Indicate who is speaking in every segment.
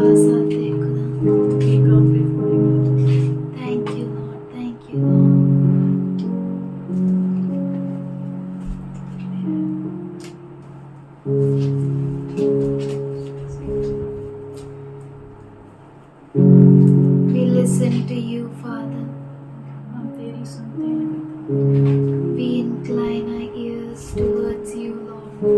Speaker 1: पास आते हैं खुदा।
Speaker 2: We come before you.
Speaker 1: Thank you Lord, thank you Lord. We listen to you, Father.
Speaker 2: हम तेरी सुनते हैं पिता।
Speaker 1: We incline our ears towards you, Lord.
Speaker 2: हम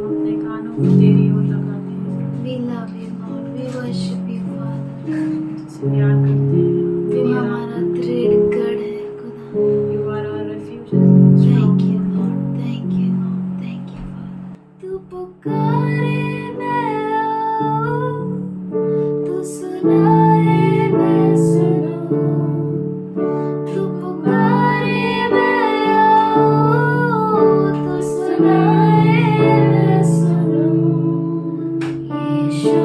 Speaker 2: अपने कानों को तेरी ओर लगाते हैं।
Speaker 1: We love you, Lord. We worship you, Father.
Speaker 2: तुझसे प्यार करते हैं। हम
Speaker 1: तू
Speaker 2: तेरी
Speaker 1: हमारा
Speaker 2: आराधना करते
Speaker 1: दृढ़ गढ़ है खुदा।
Speaker 2: हैं। You are our refuge and
Speaker 1: Thank you,
Speaker 2: stronghold.
Speaker 1: Lord. Thank you, Lord. Thank you, Father. तू पुकारे मैं आऊं, तू सुनाए मैं सुनूं। तू पुकारे मैं आऊं, तू सुनाए मैं सुनूं। यीशु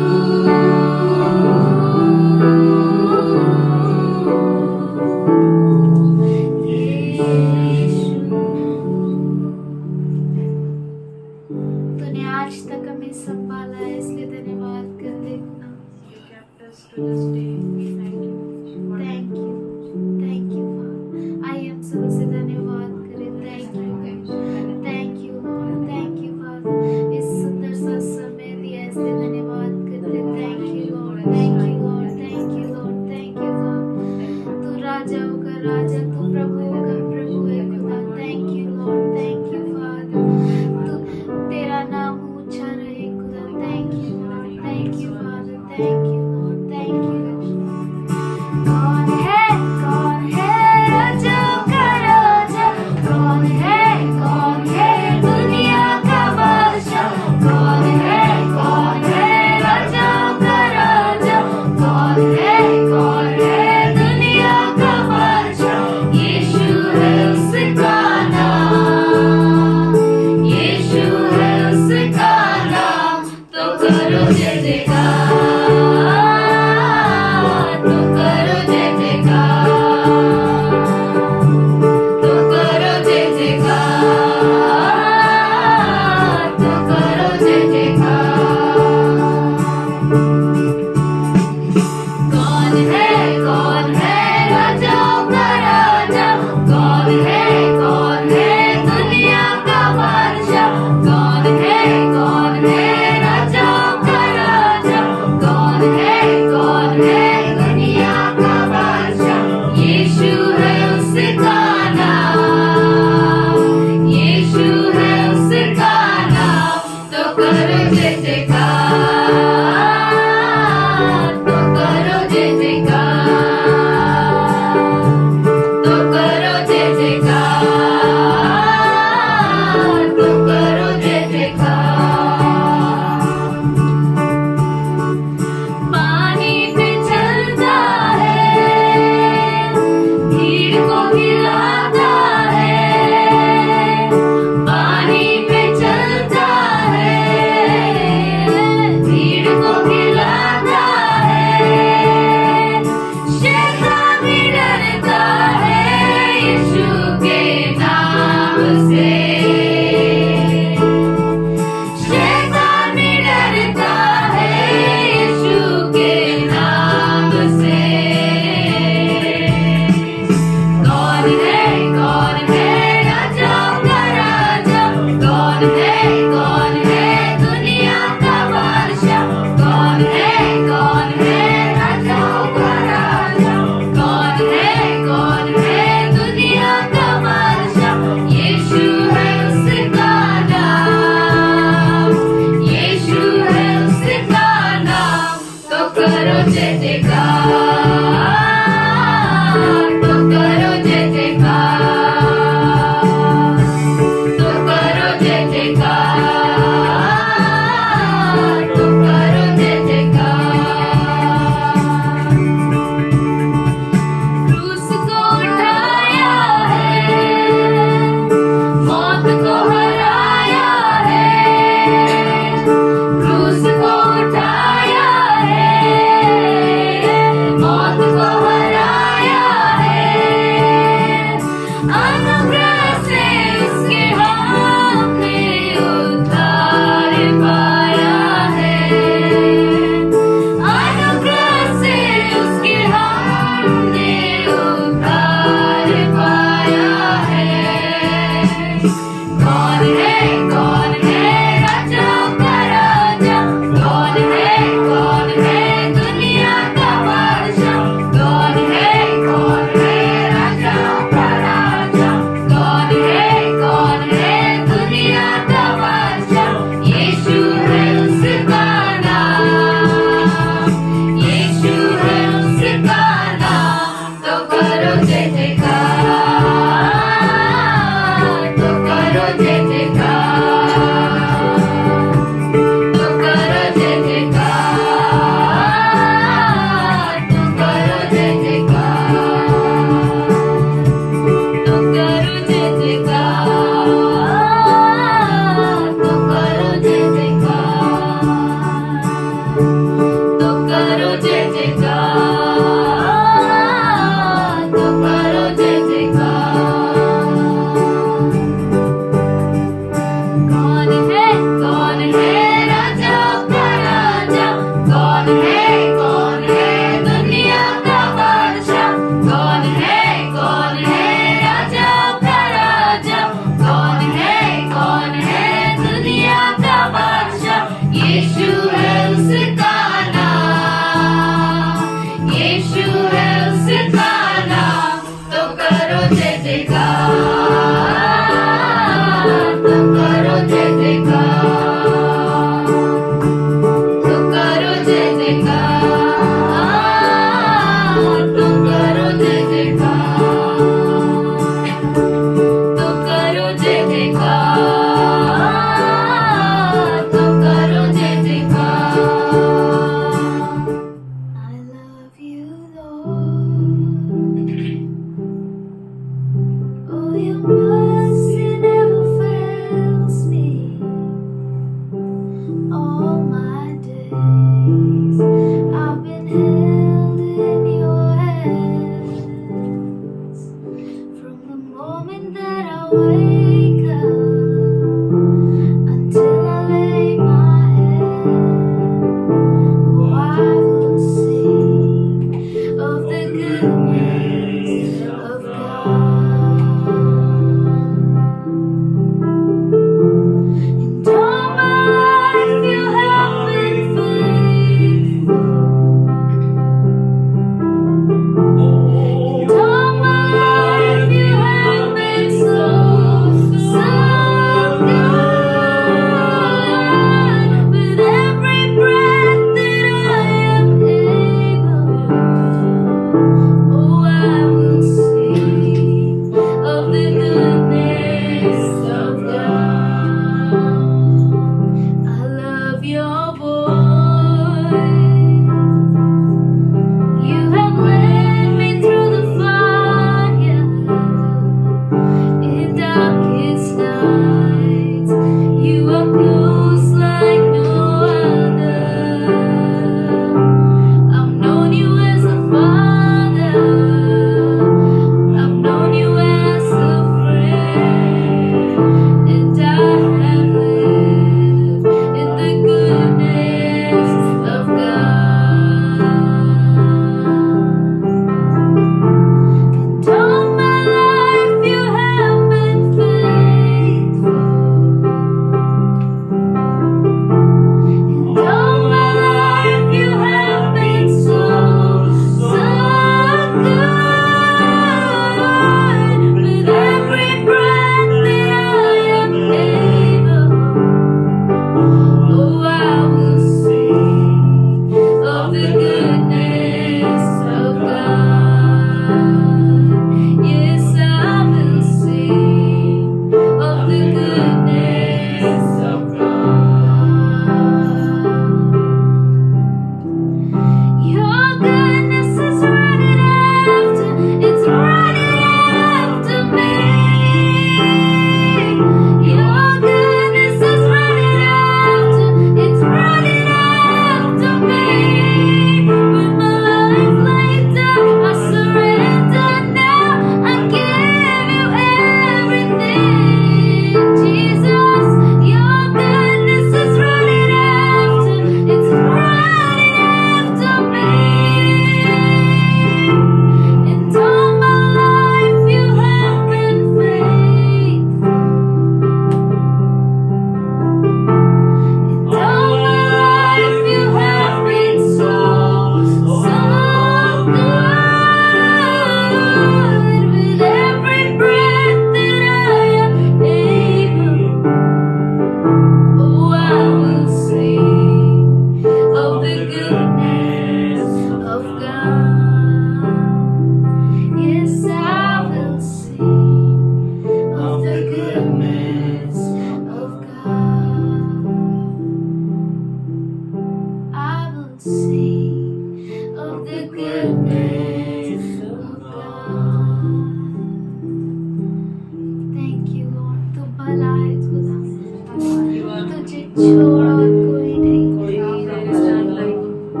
Speaker 1: छोड़ और कोई नहीं।
Speaker 2: कोई नहीं, there is none like you.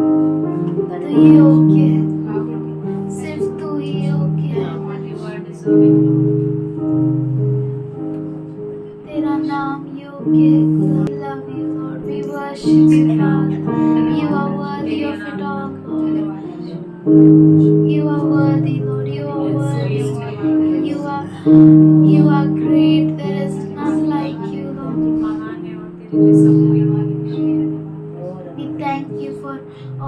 Speaker 1: तू योग्य है, सिर्फ तू ही योग्य है।
Speaker 2: You are deserving, Lord.
Speaker 1: तेरा नाम योग्य है खुदा। We love you, Lord. We worship you, Father. You are worthy of it all, Lord. You are worthy, Lord. You are worthy. You are great. There is none like you, Lord.
Speaker 2: महान है और तेरे जैसा कोई नहीं है.
Speaker 1: We thank you for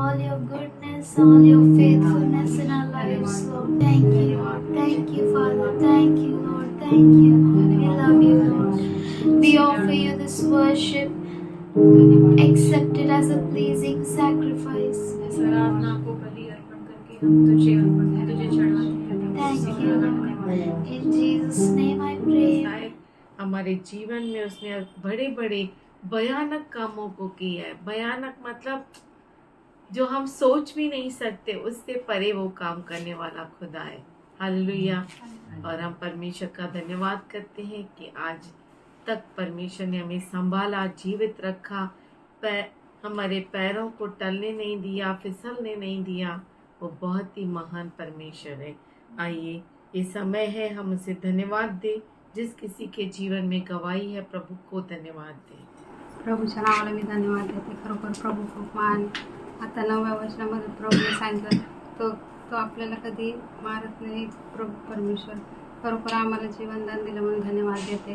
Speaker 1: all your goodness, all your faithfulness in our lives, Lord. Thank you, Lord. Thank you, Father. Thank you, Lord. Thank you, Lord. We love you, Lord. We offer you this worship. Accept it as a pleasing sacrifice.
Speaker 2: इस आराधना को बलि अर्पण करके हम तुझे चढ़ाते हैं.
Speaker 1: Thank you, Lord. In Jesus' name I pray.
Speaker 3: हमारे जीवन में उसने बड़े बड़े भयानक कामों को किया है. भयानक मतलब जो हम सोच भी नहीं सकते, उससे परे वो काम करने वाला खुदा है. हालेलुया. और हम परमेश्वर का धन्यवाद करते हैं कि आज तक परमेश्वर ने हमें संभाला, जीवित रखा, हमारे पैरों को टलने नहीं दिया, फिसलने नहीं दिया. वो बहुत ही महान परमेश्वर है. आइए, ये समय है हम उसे धन्यवाद दें. जिस किसी के जीवन में गवाही है, प्रभु को धन्यवाद दें.
Speaker 4: प्रभूच्या नावाला मी धन्यवाद देते. खरोखर प्रभू खूप महान. आता 9व्या वचनामध्ये प्रभूने सांगितलं तो आपल्याला कधी मारत नाही. प्रभू परमेश्वर खरोखर आम्हाला जीवनदान दिलं म्हणून धन्यवाद देते.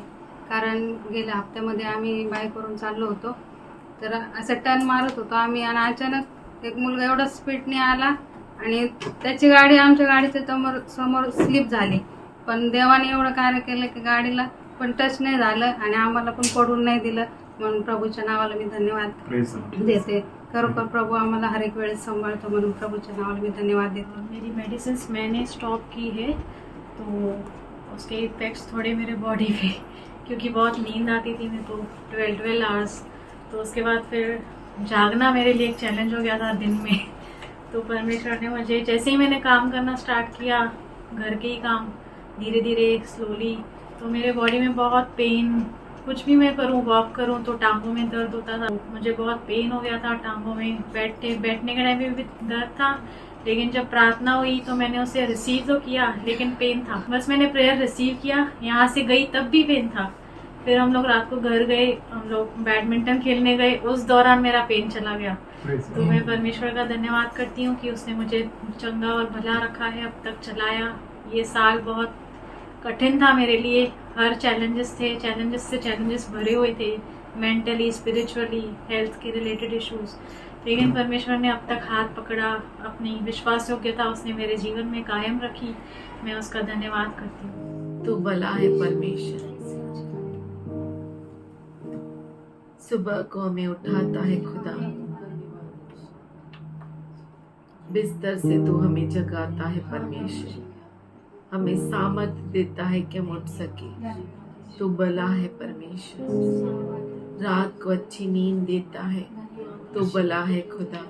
Speaker 4: कारण गेल्या हप्त्यामध्ये आम्ही बाईकवरून चाललो होतो, तर असं टर्न मारत होतो आम्ही आणि अचानक एक मुलगा एवढा स्पीडने आला आणि त्याची गाडी आमच्या गाडीच्या समोर स्लिप झाली. पण देवाने एवढं कार्य केलं की गाडीला पण टच नाही झालं आणि आम्हाला पण पडून नाही दिलं. म्हणून प्रभूच्या नावाला मी धन्यवाद देते. खरोखर प्रभू आम्हाला हर एक वेळेस सांभाळतो म्हणून प्रभूच्या नावाला मी धन्यवाद देते.
Speaker 2: मेरी मेडिसिन्स मैंने स्टॉप की है, तो उसके इफ़ेक्ट्स थोड़े मेरे बॉडी पे, क्योंकि बहुत नींद आती थी मेरे को 12 आवर्स. तो उसके बाद फिर जागना मेरे लिए एक चैलेंज हो गया था दिन में. तो परमेश्वर ने मुझे, जैसे ही मैंने काम करना स्टार्ट किया, घर के ही काम, धीरे धीरे स्लोली, तो मेरे बॉडी में बहुत पेन, कुछ भी मैं करूं, वॉक करूं तो टांगों में दर्द होता था. मुझे बहुत पेन हो गया था टांगों में. बैठने के टाइम में भी दर्द था. लेकिन जब प्रार्थना हुई तो मैंने उसे रिसीव तो किया, लेकिन पेन था. बस मैंने प्रेयर रिसीव किया, यहाँ से गई तब भी पेन था. फिर हम लोग रात को घर गए, हम लोग बैडमिंटन खेलने गए, उस दौरान मेरा पेन चला गया. तो मैं परमेश्वर का धन्यवाद करती हूँ कि उसने मुझे चंगा और भला रखा है, अब तक चलाया. ये साल बहुत कठिन था मेरे लिए. हर चैलेंजेस थे, चैलेंजेस से चैलेंजेस भरे हुए थे, मेंटली, स्पिरिचुअली, हेल्थ के रिलेटेड इश्यूज. लेकिन परमेश्वर ने अब तक हाथ पकड़ा, अपनी विश्वास योग्यता उसने मेरे जीवन में कायम रखी. मैं उसका धन्यवाद करती हूँ.
Speaker 3: तू भला है परमेश्वर. सुबह को हमें उठाता है खुदा, बिस्तर से तू हमें जगाता है परमेश्वर. हमें सामर्थ्य देता है कि हम उठ सके. तू भला है परमेश्वर. रात को अच्छी नींद देता है. तू भला है खुदा.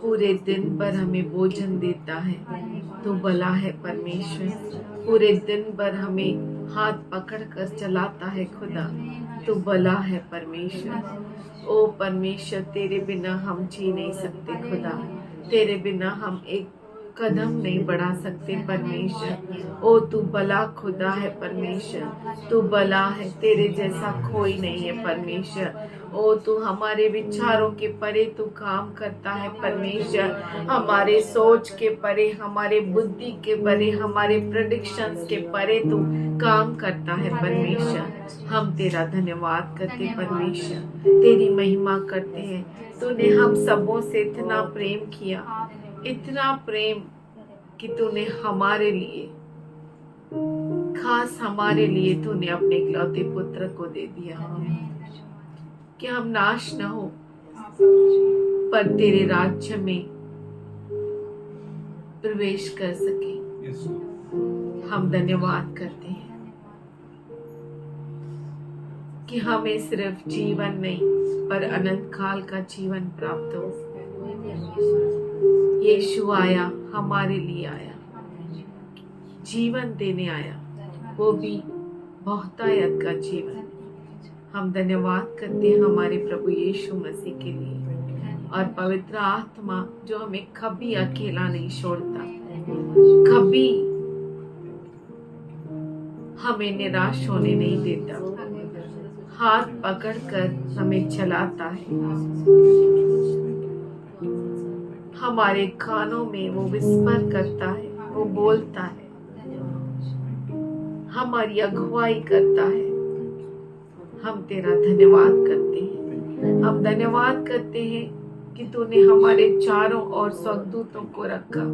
Speaker 3: पूरे दिन भर हमें भोजन देता है. तू भला है परमेश्वर. पूरे दिन भर हमें हाथ पकड़ कर चलाता है खुदा. तू भला है परमेश्वर. ओ परमेश्वर, तेरे बिना हम जी नहीं सकते खुदा. तेरे बिना हम एक कदम नहीं बढ़ा सकते परमेश्वर. ओ तू भला खुदा है परमेश्वर. तू भला है, तेरे जैसा कोई नहीं है परमेश्वर. ओ तू हमारे विचारों के परे तू काम करता है परमेश्वर. हमारे सोच के परे, हमारे बुद्धि के परे, हमारे प्रेडिक्शंस के परे तू काम करता है परमेश्वर. हम तेरा धन्यवाद करते परमेश्वर, तेरी महिमा करते हैं. तूने हम सबों से इतना प्रेम किया, इतना प्रेम कि तूने हमारे लिए, खास हमारे लिए तूने अपने इकलौते पुत्र को दे दिया कि हम नाश न हो पर तेरे राज्य में प्रवेश कर सके. हम धन्यवाद करते हैं कि हमें सिर्फ जीवन नहीं पर अनंत काल का जीवन प्राप्त हो. यीशु आया, हमारे लिए आया, जीवन देने आया, वो भी बहुतायत का जीवन. हम धन्यवाद करते हैं हमारे प्रभु यीशु मसीह के लिए और पवित्र आत्मा जो हमें कभी अकेला नहीं छोड़ता, कभी हमें निराश होने नहीं देता, हाथ पकड़कर हमें चलाता है। हमारे कानों में वो विस्पर करता है, वो बोलता है, हमारी अगुवाई करता है। हम तेरा धन्यवाद करते हैं। हम धन्यवाद करते हैं कि तूने हमारे चारों ओर स्वर्गदूतों को रखा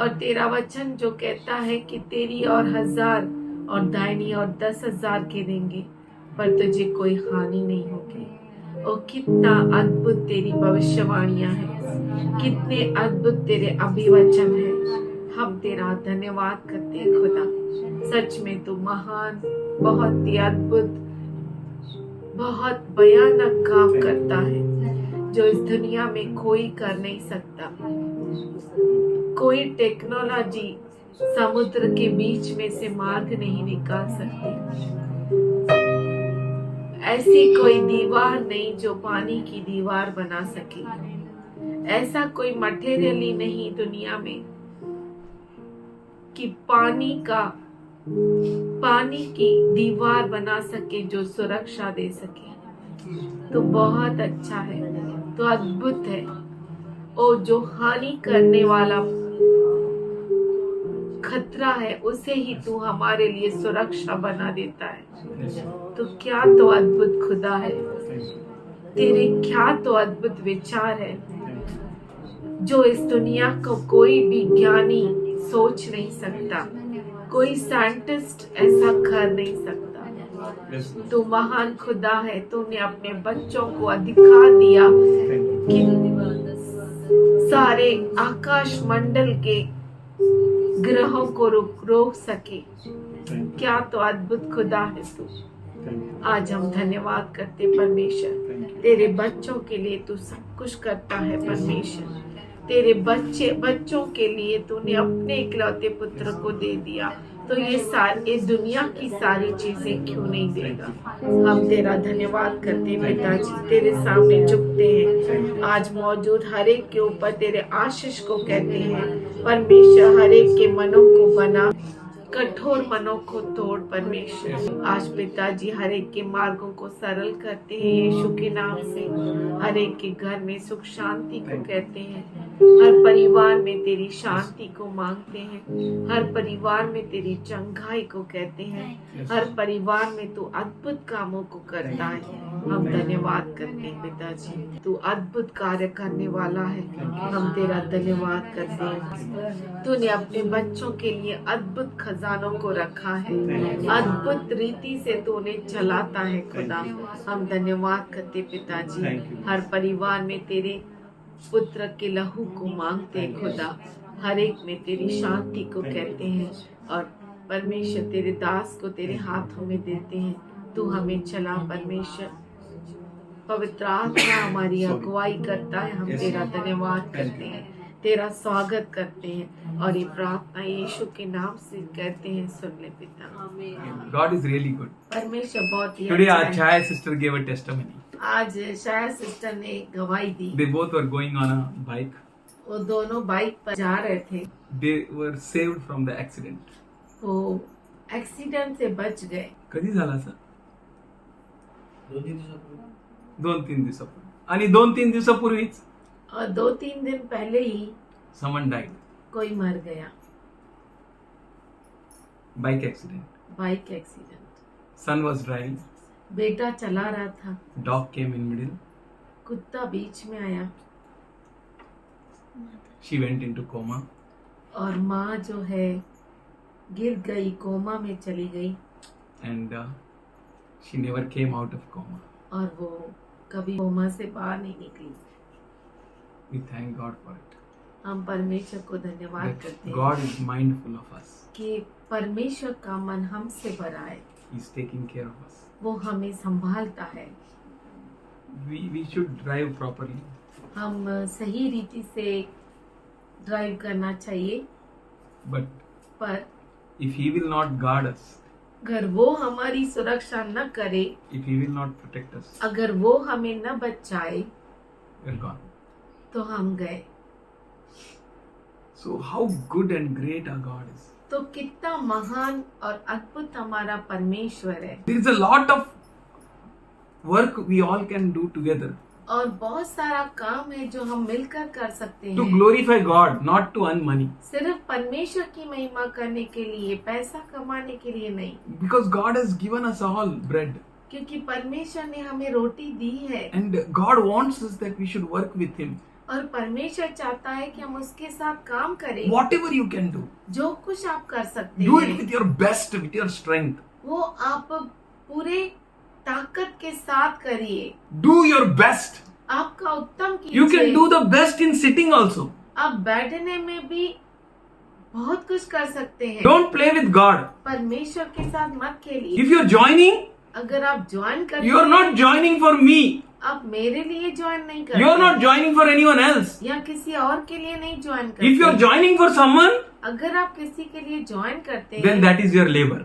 Speaker 3: और तेरा वचन जो कहता है कि तेरी और 1000 और दाहिनी और 10,000 के देंगे पर तुझे कोई हानि नहीं होगी। ओ कितना अद्भुत तेरी भविष्यवाणियां हैं, कितने अद्भुत तेरे अभिवचन हैं। हम तेरा धन्यवाद करते हैं खुदा। सच में तू महान, बहुत ही अद्भुत, बहुत भयानक काम करता है जो इस दुनिया में कोई कर नहीं सकता। कोई टेक्नोलॉजी समुद्र के बीच में से मार्ग नहीं निकाल सकती। ऐसी कोई दीवार नहीं जो पानी की दीवार बना सके। ऐसा कोई मटेरियल ही नहीं दुनिया में कि पानी की दीवार बना सके जो सुरक्षा दे सके। तो बहुत अच्छा है, तो अद्भुत है। और जो हानि करने वाला खतरा है उसे ही तू हमारे लिए सुरक्षा बना देता है। तो क्या तो अद्भुत खुदा है, तेरे क्या तो अद्भुत विचार है जो इस दुनिया को कोई भी ज्ञानी सोच नहीं सकता, कोई साइंटिस्ट ऐसा कर नहीं सकता। तू महान खुदा है। तूने अपने बच्चों को अधिकार दिया कि सारे आकाश मंडल के ग्रहों को रोक सके। क्या तो अद्भुत खुदा है तू। आज हम धन्यवाद करते परमेश्वर, तेरे बच्चों के लिए तू सब कुछ करता है परमेश्वर। तेरे बच्चों के लिए तूने अपने इकलौते पुत्र को दे दिया, तो ये दुनिया की सारी चीजें क्यों नहीं देगा। हम तेरा धन्यवाद करते हैं पिताजी, तेरे सामने झुकते हैं। आज मौजूद हर एक के ऊपर तेरे आशीष को कहते हैं परमेश्वर। हर एक के मनों को बना, कठोर मनों को तोड़ परमेश्वर। आज पिताजी हर एक के मार्गों को सरल करते हैं यीशु के नाम से। हर एक के घर में सुख शांति को कहते हैं। हर परिवार में तेरी शांति को मांगते हैं। हर परिवार में तेरी चंगाई को कहते हैं। हर परिवार में तू अद्भुत कामों को करता है। हम धन्यवाद करते हैं पिताजी, तू अद्भुत कार्य करने वाला है। हम तेरा धन्यवाद करते हैं। तूने अपने बच्चों के लिए अद्भुत खजानों को रखा है, अद्भुत रीति से तू उन्हें चलाता है खुदा। हम धन्यवाद करते पिताजी। हर परिवार में तेरे पुत्र के लहू को मांगते हैं खुदा। हर एक में तेरी शांति को कहते हैं और परमेश्वर तेरे दास को तेरे हाथों में देते हैं। तू हमें चला परमेश्वर। पवित्र आत्मा हमारी अगुवाई करता है। हम तेरा धन्यवाद करते हैं, तेरा स्वागत करते हैं और ये प्रार्थना यीशु के नाम से कहते हैं, सुन ले पिता।
Speaker 5: God is really good.
Speaker 3: परमेश्वर बहुत ही
Speaker 5: Today
Speaker 3: अच्छा
Speaker 5: our
Speaker 3: है।
Speaker 5: Chaya sister gave a testimony.
Speaker 3: आज शायद सिस्टर ने एक गवाही दी।
Speaker 5: They both were going on a bike.
Speaker 3: वो दोनों बाइक पर जा रहे थे,
Speaker 5: They were saved from the accident.
Speaker 3: वो एक्सीडेंट से बच गए।
Speaker 5: कधी झाला सर? 2-3 दिवसापूर्वी. आणि 2-3 दिवसापूर्वीच
Speaker 3: और 2-3 दिन पहले ही
Speaker 5: someone died.
Speaker 3: कोई मर गया।
Speaker 5: Bike accident.
Speaker 3: Bike accident.
Speaker 5: Son was driving.
Speaker 3: बेटा चला रहा था,
Speaker 5: Dog came in middle.
Speaker 3: कुत्ता बीच में आया
Speaker 5: She went into coma.
Speaker 3: और माँ जो है गिर गई, कोमा में चली गई
Speaker 5: And she never came out of coma.
Speaker 3: और वो कभी कोमा से बाहर नहीं निकली।
Speaker 5: We thank God for it.
Speaker 3: हम परमेश्वर को धन्यवाद
Speaker 5: That
Speaker 3: करते हैं
Speaker 5: God is mindful of us.
Speaker 3: कि परमेश्वर का मन हमसे भरा है,
Speaker 5: He's taking care of us.
Speaker 3: वो हमें संभालता है।
Speaker 5: We should drive properly.
Speaker 3: हम सही रीति से ड्राइव करना चाहिए,
Speaker 5: But
Speaker 3: पर
Speaker 5: if He will not guard us,
Speaker 3: अगर वो हमारी सुरक्षा न करे,
Speaker 5: if He will not protect us,
Speaker 3: अगर वो हमें न बचाए,
Speaker 5: we're gone.
Speaker 3: तो हम गए।
Speaker 5: So how good and great our God is.
Speaker 3: तो कितना महान और अद्भुत हमारा परमेश्वर है।
Speaker 5: There is a lot of work we all can do together
Speaker 3: और बहुत सारा काम है जो हम मिलकर कर सकते
Speaker 5: to
Speaker 3: हैं,
Speaker 5: glorify God, not to earn money.
Speaker 3: सिर्फ परमेश्वर की महिमा करने के लिए, पैसा कमाने के लिए नहीं,
Speaker 5: Because God has given us all bread.
Speaker 3: क्योंकि परमेश्वर ने हमें रोटी दी है
Speaker 5: And God wants us that we should work with Him.
Speaker 3: और परमेश्वर चाहता है कि हम उसके साथ काम करें।
Speaker 5: Whatever you can do,
Speaker 3: जो कुछ आप कर सकते
Speaker 5: do it
Speaker 3: हैं
Speaker 5: with your best, with your strength.
Speaker 3: वो आप पूरे ताकत के साथ करिए,
Speaker 5: Do your best.
Speaker 3: आपका उत्तम
Speaker 5: You can
Speaker 3: कीजिए।
Speaker 5: do the best in sitting also.
Speaker 3: आप बैठने में भी बहुत कुछ कर सकते हैं।
Speaker 5: Don't play with God.
Speaker 3: परमेश्वर के साथ मत खेलिए।
Speaker 5: If you're joining,
Speaker 3: अगर आप ज्वाइन करते
Speaker 5: you're not joining for me.
Speaker 3: आप मेरे लिए ज्वाइन नहीं करते,
Speaker 5: You're not joining for anyone else.
Speaker 3: या किसी और के लिए नहीं ज्वाइन करते।
Speaker 5: If you're joining for someone,
Speaker 3: अगर आप किसी के लिए ज्वाइन करते
Speaker 5: then
Speaker 3: हैं
Speaker 5: that is your labor.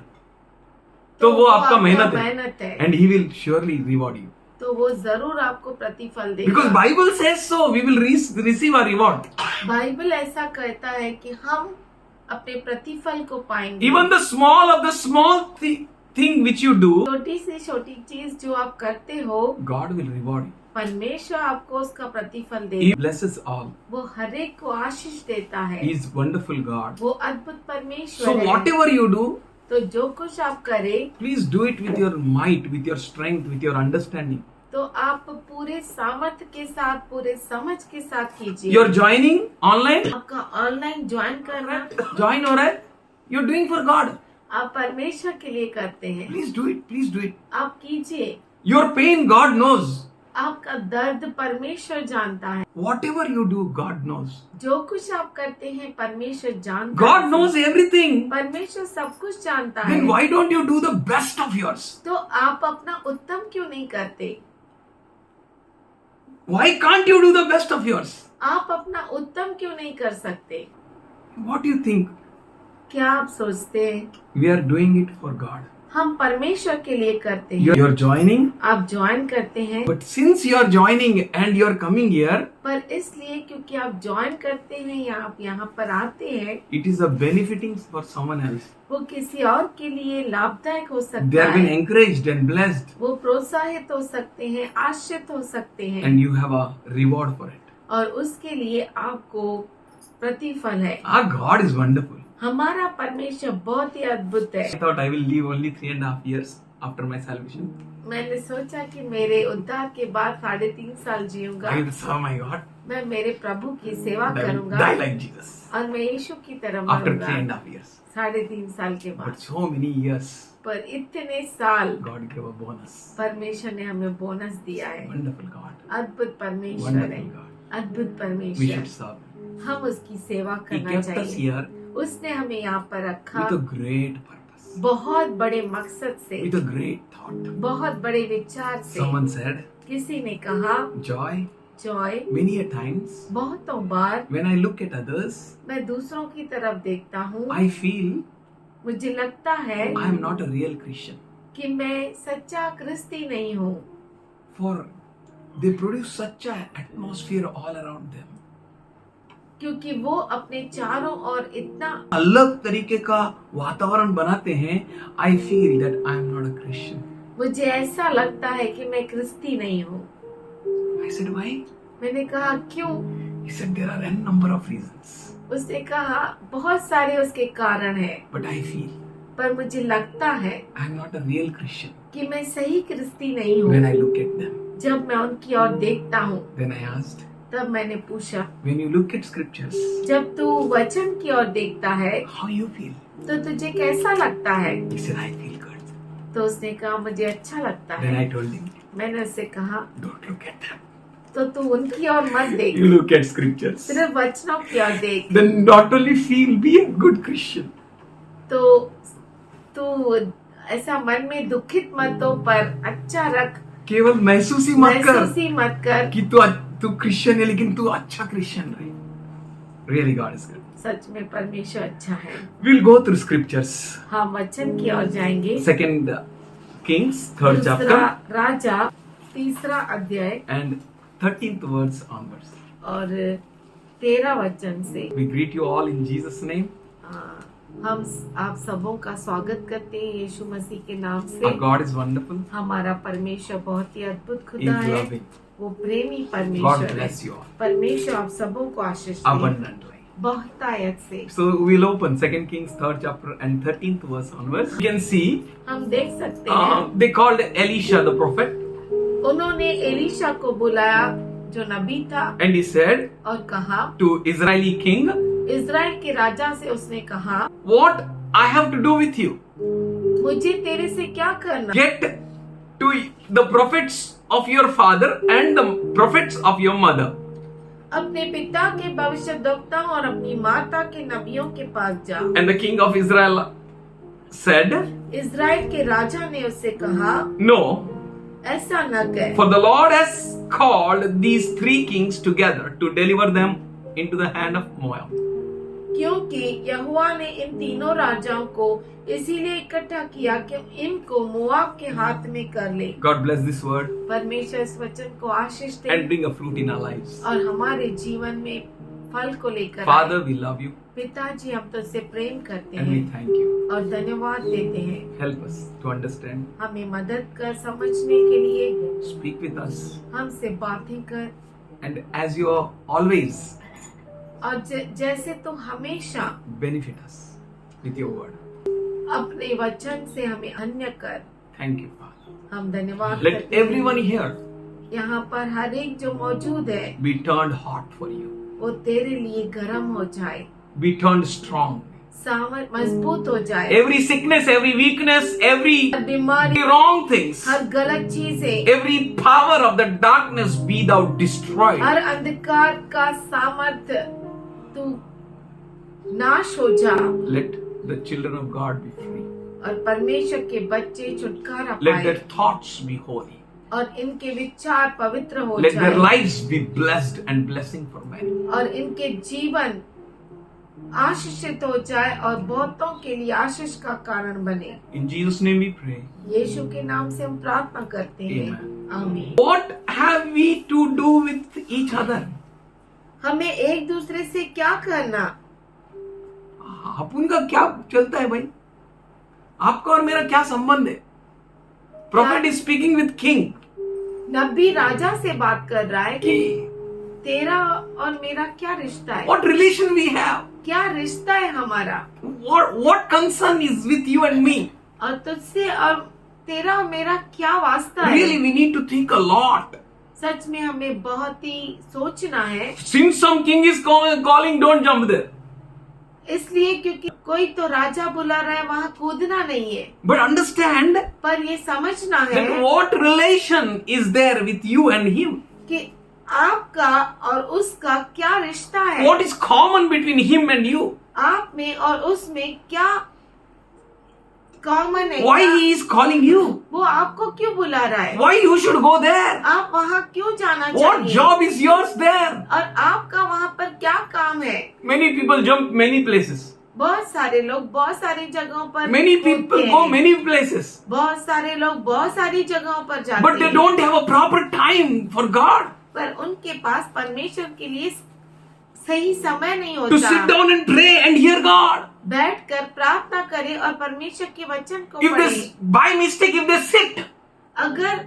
Speaker 5: तो वो आपका मेहनत
Speaker 3: है
Speaker 5: And He will surely reward you.
Speaker 3: तो वो जरूर आपको प्रतिफल देगा।
Speaker 5: Because Bible says so, we will receive our reward.
Speaker 3: Bible ऐसा कहता है कि हम अपने प्रतिफल को पाएंगे।
Speaker 5: Even the small of the small thing which you do,
Speaker 3: छोटी से छोटी चीज जो आप करते हो,
Speaker 5: God will reward you.
Speaker 3: परमेश्वर आपको उसका प्रतिफल
Speaker 5: He
Speaker 3: देगा।
Speaker 5: blesses all.
Speaker 3: वो हर एक को आशीष देता है।
Speaker 5: He is wonderful God.
Speaker 3: वो अद्भुत परमेश्वर
Speaker 5: So
Speaker 3: है।
Speaker 5: whatever you do,
Speaker 3: तो जो कुछ आप करें,
Speaker 5: please do it with your might, with your strength, with your understanding.
Speaker 3: तो आप पूरे सामर्थ्य के साथ, पूरे समझ के साथ कीजिए।
Speaker 5: You're joining online,
Speaker 3: आपका ऑनलाइन ज्वाइन करना
Speaker 5: join हो रहा है, you're doing for God.
Speaker 3: आप परमेश्वर के लिए करते हैं।
Speaker 5: Please do it, please do it.
Speaker 3: आप कीजिए।
Speaker 5: Your pain, God knows.
Speaker 3: आपका दर्द परमेश्वर जानता है।
Speaker 5: Whatever you do, God knows.
Speaker 3: जो कुछ आप करते हैं परमेश्वर जानता
Speaker 5: God
Speaker 3: है।
Speaker 5: knows everything.
Speaker 3: परमेश्वर सब कुछ जानता है।
Speaker 5: Then why don't you do the best of yours?
Speaker 3: तो आप अपना उत्तम क्यों नहीं करते?
Speaker 5: Why can't you do the best of yours?
Speaker 3: आप अपना उत्तम क्यों नहीं कर सकते?
Speaker 5: What do you think?
Speaker 3: क्या आप सोचते हैं?
Speaker 5: We are doing it for God.
Speaker 3: हम परमेश्वर के लिए करते हैं।
Speaker 5: You're joining,
Speaker 3: आप ज्वाइन करते हैं,
Speaker 5: but since you are joining and you are coming here,
Speaker 3: पर इसलिए क्योंकि आप ज्वाइन करते हैं या आप यहाँ पर आते हैं,
Speaker 5: it is a benefiting for someone else.
Speaker 3: वो किसी और के लिए लाभदायक हो
Speaker 5: They
Speaker 3: सकता
Speaker 5: have been
Speaker 3: है।
Speaker 5: encouraged and blessed,
Speaker 3: वो प्रोत्साहित हो सकते हैं, आश्रित हो सकते हैं,
Speaker 5: and you have a reward for it.
Speaker 3: और उसके लिए आपको प्रतिफल है।
Speaker 5: Our God is wonderful.
Speaker 3: हमारा परमेश्वर बहुत ही अद्भुत है।
Speaker 5: I thought I will live only 3.5 years after my salvation.
Speaker 3: मैंने सोचा कि मेरे उद्धार के बाद 3.5 साल जीऊंगा।
Speaker 5: I will serve my God.
Speaker 3: मैं मेरे प्रभु की सेवा
Speaker 5: I will
Speaker 3: करूंगा
Speaker 5: die like Jesus
Speaker 3: और मैं यीशु की तरह
Speaker 5: after
Speaker 3: मरूंगा
Speaker 5: 3.5 years.
Speaker 3: 3.5 साल के
Speaker 5: But
Speaker 3: बाद।
Speaker 5: so many years,
Speaker 3: पर इतने साल
Speaker 5: God gave a bonus.
Speaker 3: परमेश्वर ने हमें बोनस दिया है।
Speaker 5: Wonderful God.
Speaker 3: अद्भुत परमेश्वर है,
Speaker 5: Wonderful God.
Speaker 3: अद्भुत
Speaker 5: We
Speaker 3: परमेश्वर।
Speaker 5: should serve.
Speaker 3: हम उसकी सेवा
Speaker 5: He
Speaker 3: करना
Speaker 5: kept us
Speaker 3: चाहिए।
Speaker 5: here
Speaker 3: उसने हमें यहाँ पर रखा
Speaker 5: with a great purpose,
Speaker 3: बहुत बड़े मकसद से,
Speaker 5: with a great thought.
Speaker 3: बहुत बड़े विचार से।
Speaker 5: Someone said,
Speaker 3: किसी ने कहा,
Speaker 5: Joy,
Speaker 3: Joy,
Speaker 5: many a times
Speaker 3: बहुतों बार
Speaker 5: when I look at others,
Speaker 3: मैं दूसरों की तरफ देखता हूँ,
Speaker 5: I feel
Speaker 3: मुझे लगता है
Speaker 5: I am not a real Christian.
Speaker 3: कि मैं सच्चा क्रिस्ती नहीं हूँ,
Speaker 5: For they produce such an atmosphere all around them.
Speaker 3: क्योंकि वो अपने चारों ओर इतना
Speaker 5: अलग तरीके का वातावरण बनाते हैं. I feel that I am not a Christian.
Speaker 3: मुझे ऐसा लगता है कि मैं क्रिस्ती नहीं हूँ।
Speaker 5: I said, why?
Speaker 3: मैंने कहा क्यों?
Speaker 5: He said, there are n number of reasons.
Speaker 3: उसने कहा बहुत सारे उसके कारण हैं,
Speaker 5: But I feel
Speaker 3: पर मुझे लगता है
Speaker 5: I am not a real Christian.
Speaker 3: कि मैं सही क्रिस्ती नहीं
Speaker 5: When
Speaker 3: हूँ।
Speaker 5: I look at them,
Speaker 3: जब मैं उनकी ओर देखता हूँ,
Speaker 5: then I asked,
Speaker 3: तब मैंने पूछा,
Speaker 5: when you look at scriptures,
Speaker 3: जब तू वचन की ओर देखता है
Speaker 5: how you feel?
Speaker 3: तो तुझे कैसा लगता है?
Speaker 5: He said, I feel good.
Speaker 3: तो उसने कहा मुझे अच्छा लगता
Speaker 5: Then
Speaker 3: है।
Speaker 5: I told him,
Speaker 3: मैंने उससे कहा
Speaker 5: don't look at them.
Speaker 3: तो तू उनकी ओर मत देख,
Speaker 5: You look at scriptures.
Speaker 3: सिर्फ वचनों की ओर देख।
Speaker 5: Then not only feel, be a good Christian.
Speaker 3: तो तू ऐसा मन में दुखित मत हो, पर अच्छा रख,
Speaker 5: केवल महसूस ही मत कर
Speaker 3: महसूस ही मत कर
Speaker 5: कि तू क्रिश्चियन है, लेकिन तू अच्छा क्रिश्चियन रहे. Really God is good.
Speaker 3: सच में परमेश्वर अच्छा है।
Speaker 5: We'll go through scriptures.
Speaker 3: हम वचन की ओर जाएंगे।
Speaker 5: Second Kings, 3rd
Speaker 3: दूसरा
Speaker 5: chapter,
Speaker 3: राजा 3रा अध्याय
Speaker 5: and 13th verse onwards.
Speaker 3: और 13 वचन से।
Speaker 5: We greet you all in Jesus' name.
Speaker 3: हम आप सबों का स्वागत करते हैं यीशु मसीह के नाम से।
Speaker 5: Our God is wonderful.
Speaker 3: हमारा परमेश्वर बहुत ही अद्भुत
Speaker 5: He
Speaker 3: खुदा
Speaker 5: is
Speaker 3: है,
Speaker 5: loving.
Speaker 3: वो प्रेमी
Speaker 5: God
Speaker 3: परमेश्वर है।
Speaker 5: bless you all
Speaker 3: परमेश्वर आप सबों को आशीष दे
Speaker 5: abundantly.
Speaker 3: बहुत आयत से।
Speaker 5: So we'll open 2 Kings 3rd chapter and 13th verse onwards. You can see
Speaker 3: हम देख सकते हैं
Speaker 5: they called Elisha the prophet,
Speaker 3: उन्होंने एलीशा को बुलाया जो नबी था
Speaker 5: and he said
Speaker 3: और कहा,
Speaker 5: to Israeli king,
Speaker 3: इज़राइल के राजा से उसने कहा,
Speaker 5: what I have to do with you?
Speaker 3: मुझे तेरे से क्या करना?
Speaker 5: Get to the prophets of your father and the prophets of your mother.
Speaker 3: अपने पिता के भविष्यद्वक्ताओं और अपनी माता के नबियों के पास जा।
Speaker 5: And the king of Israel said,
Speaker 3: Israel के राजा ने उससे कहा,
Speaker 5: no,
Speaker 3: ऐसा न कर,
Speaker 5: for the Lord has called these 3 kings together to deliver them into the hand of Moab.
Speaker 3: क्योंकि यहोवा ने इन तीनों राजाओं को इसीलिए इकट्ठा किया कि इनको मोआब के हाथ में कर ले।
Speaker 5: God bless this word
Speaker 3: परमेश्वर इस वचन को आशीष दे
Speaker 5: and bring a fruit in our lives.
Speaker 3: और हमारे जीवन में फल को लेकर
Speaker 5: Father,
Speaker 3: आए।
Speaker 5: we love you
Speaker 3: पिताजी, हम तुझसे प्रेम करते
Speaker 5: and we
Speaker 3: हैं
Speaker 5: thank you.
Speaker 3: और धन्यवाद देते हैं।
Speaker 5: Help us to understand.
Speaker 3: हमें मदद कर समझने के लिए,
Speaker 5: Speak with us.
Speaker 3: हमसे बातें कर
Speaker 5: And as you are always,
Speaker 3: और जैसे तुम हमेशा
Speaker 5: benefit us with your word.
Speaker 3: अपने वचन से हमें अन्य कर।
Speaker 5: Thank you, Father.
Speaker 3: हम धन्यवाद
Speaker 5: Let
Speaker 3: करते हैं।
Speaker 5: everyone here
Speaker 3: यहाँ पर हर एक जो मौजूद है
Speaker 5: be turned hot for you.
Speaker 3: वो तेरे लिए गर्म हो जाए,
Speaker 5: Be turned strong.
Speaker 3: मजबूत हो जाए।
Speaker 5: Every sickness, every weakness, every
Speaker 3: हर बीमारी,
Speaker 5: wrong things,
Speaker 3: हर गलत चीजें,
Speaker 5: every power of the darkness be thou destroyed.
Speaker 3: हर अंधकार का सामर्थ्य तू नाश हो जा
Speaker 5: Let the children of God be free.
Speaker 3: और परमेश्वर के बच्चे छुटकारा
Speaker 5: Let
Speaker 3: पाए
Speaker 5: their thoughts be holy.
Speaker 3: और इनके विचार पवित्र हो
Speaker 5: Let their
Speaker 3: जाए
Speaker 5: lives be blessed and blessing for many.
Speaker 3: और इनके जीवन आशीषित हो जाए और बहुतों के लिए आशीष का कारण बने।
Speaker 5: In Jesus' name we pray.
Speaker 3: यीशु के नाम से हम प्रार्थना करते हैं, आमीन।
Speaker 5: What have we to do with each other?
Speaker 3: हमें एक दूसरे से क्या करना?
Speaker 5: अपन का क्या चलता है भाई? आपका और मेरा क्या संबंध है? Prophet is speaking with king.
Speaker 3: नबी राजा से बात कर रहा है कि
Speaker 5: कि
Speaker 3: तेरा और मेरा क्या रिश्ता है?
Speaker 5: what relation we have?
Speaker 3: क्या रिश्ता है हमारा?
Speaker 5: What concern is with you and me?
Speaker 3: और तुझसे और तेरा और मेरा क्या वास्ता है?
Speaker 5: Really, we need to think a lot.
Speaker 3: सच में हमें बहुत ही सोचना है,
Speaker 5: Since some king is calling, don't jump there.
Speaker 3: इसलिए क्योंकि कोई तो राजा बुला रहा है, वहाँ कूदना नहीं है।
Speaker 5: But understand
Speaker 3: पर ये समझना
Speaker 5: that
Speaker 3: है
Speaker 5: what relation is there with you and him?
Speaker 3: कि आपका और उसका क्या रिश्ता है?
Speaker 5: What is common between him and you?
Speaker 3: आप में और उसमें क्या कॉमन है?
Speaker 5: Why he is calling you?
Speaker 3: वो आपको क्यों बुला रहा है?
Speaker 5: Why you should go there?
Speaker 3: आप वहाँ क्यों जाना
Speaker 5: What
Speaker 3: चाहिए?
Speaker 5: job is yours there?
Speaker 3: और आपका वहाँ पर क्या काम है?
Speaker 5: Many people jump many places.
Speaker 3: बहुत सारे लोग बहुत सारी जगहों पर
Speaker 5: Many
Speaker 3: कूदते
Speaker 5: people
Speaker 3: हैं।
Speaker 5: go many places.
Speaker 3: बहुत सारे लोग बहुत सारी जगहों पर जाते
Speaker 5: But they
Speaker 3: हैं,
Speaker 5: don't have a proper time for God
Speaker 3: पर उनके पास परमेश्वर के लिए सही समय नहीं
Speaker 5: to sit
Speaker 3: होता।
Speaker 5: down and pray and hear God.
Speaker 3: बैठकर प्रार्थना करें और परमेश्वर के वचन को
Speaker 5: If
Speaker 3: पढ़ें।
Speaker 5: they, by mistake, if they sit,
Speaker 3: अगर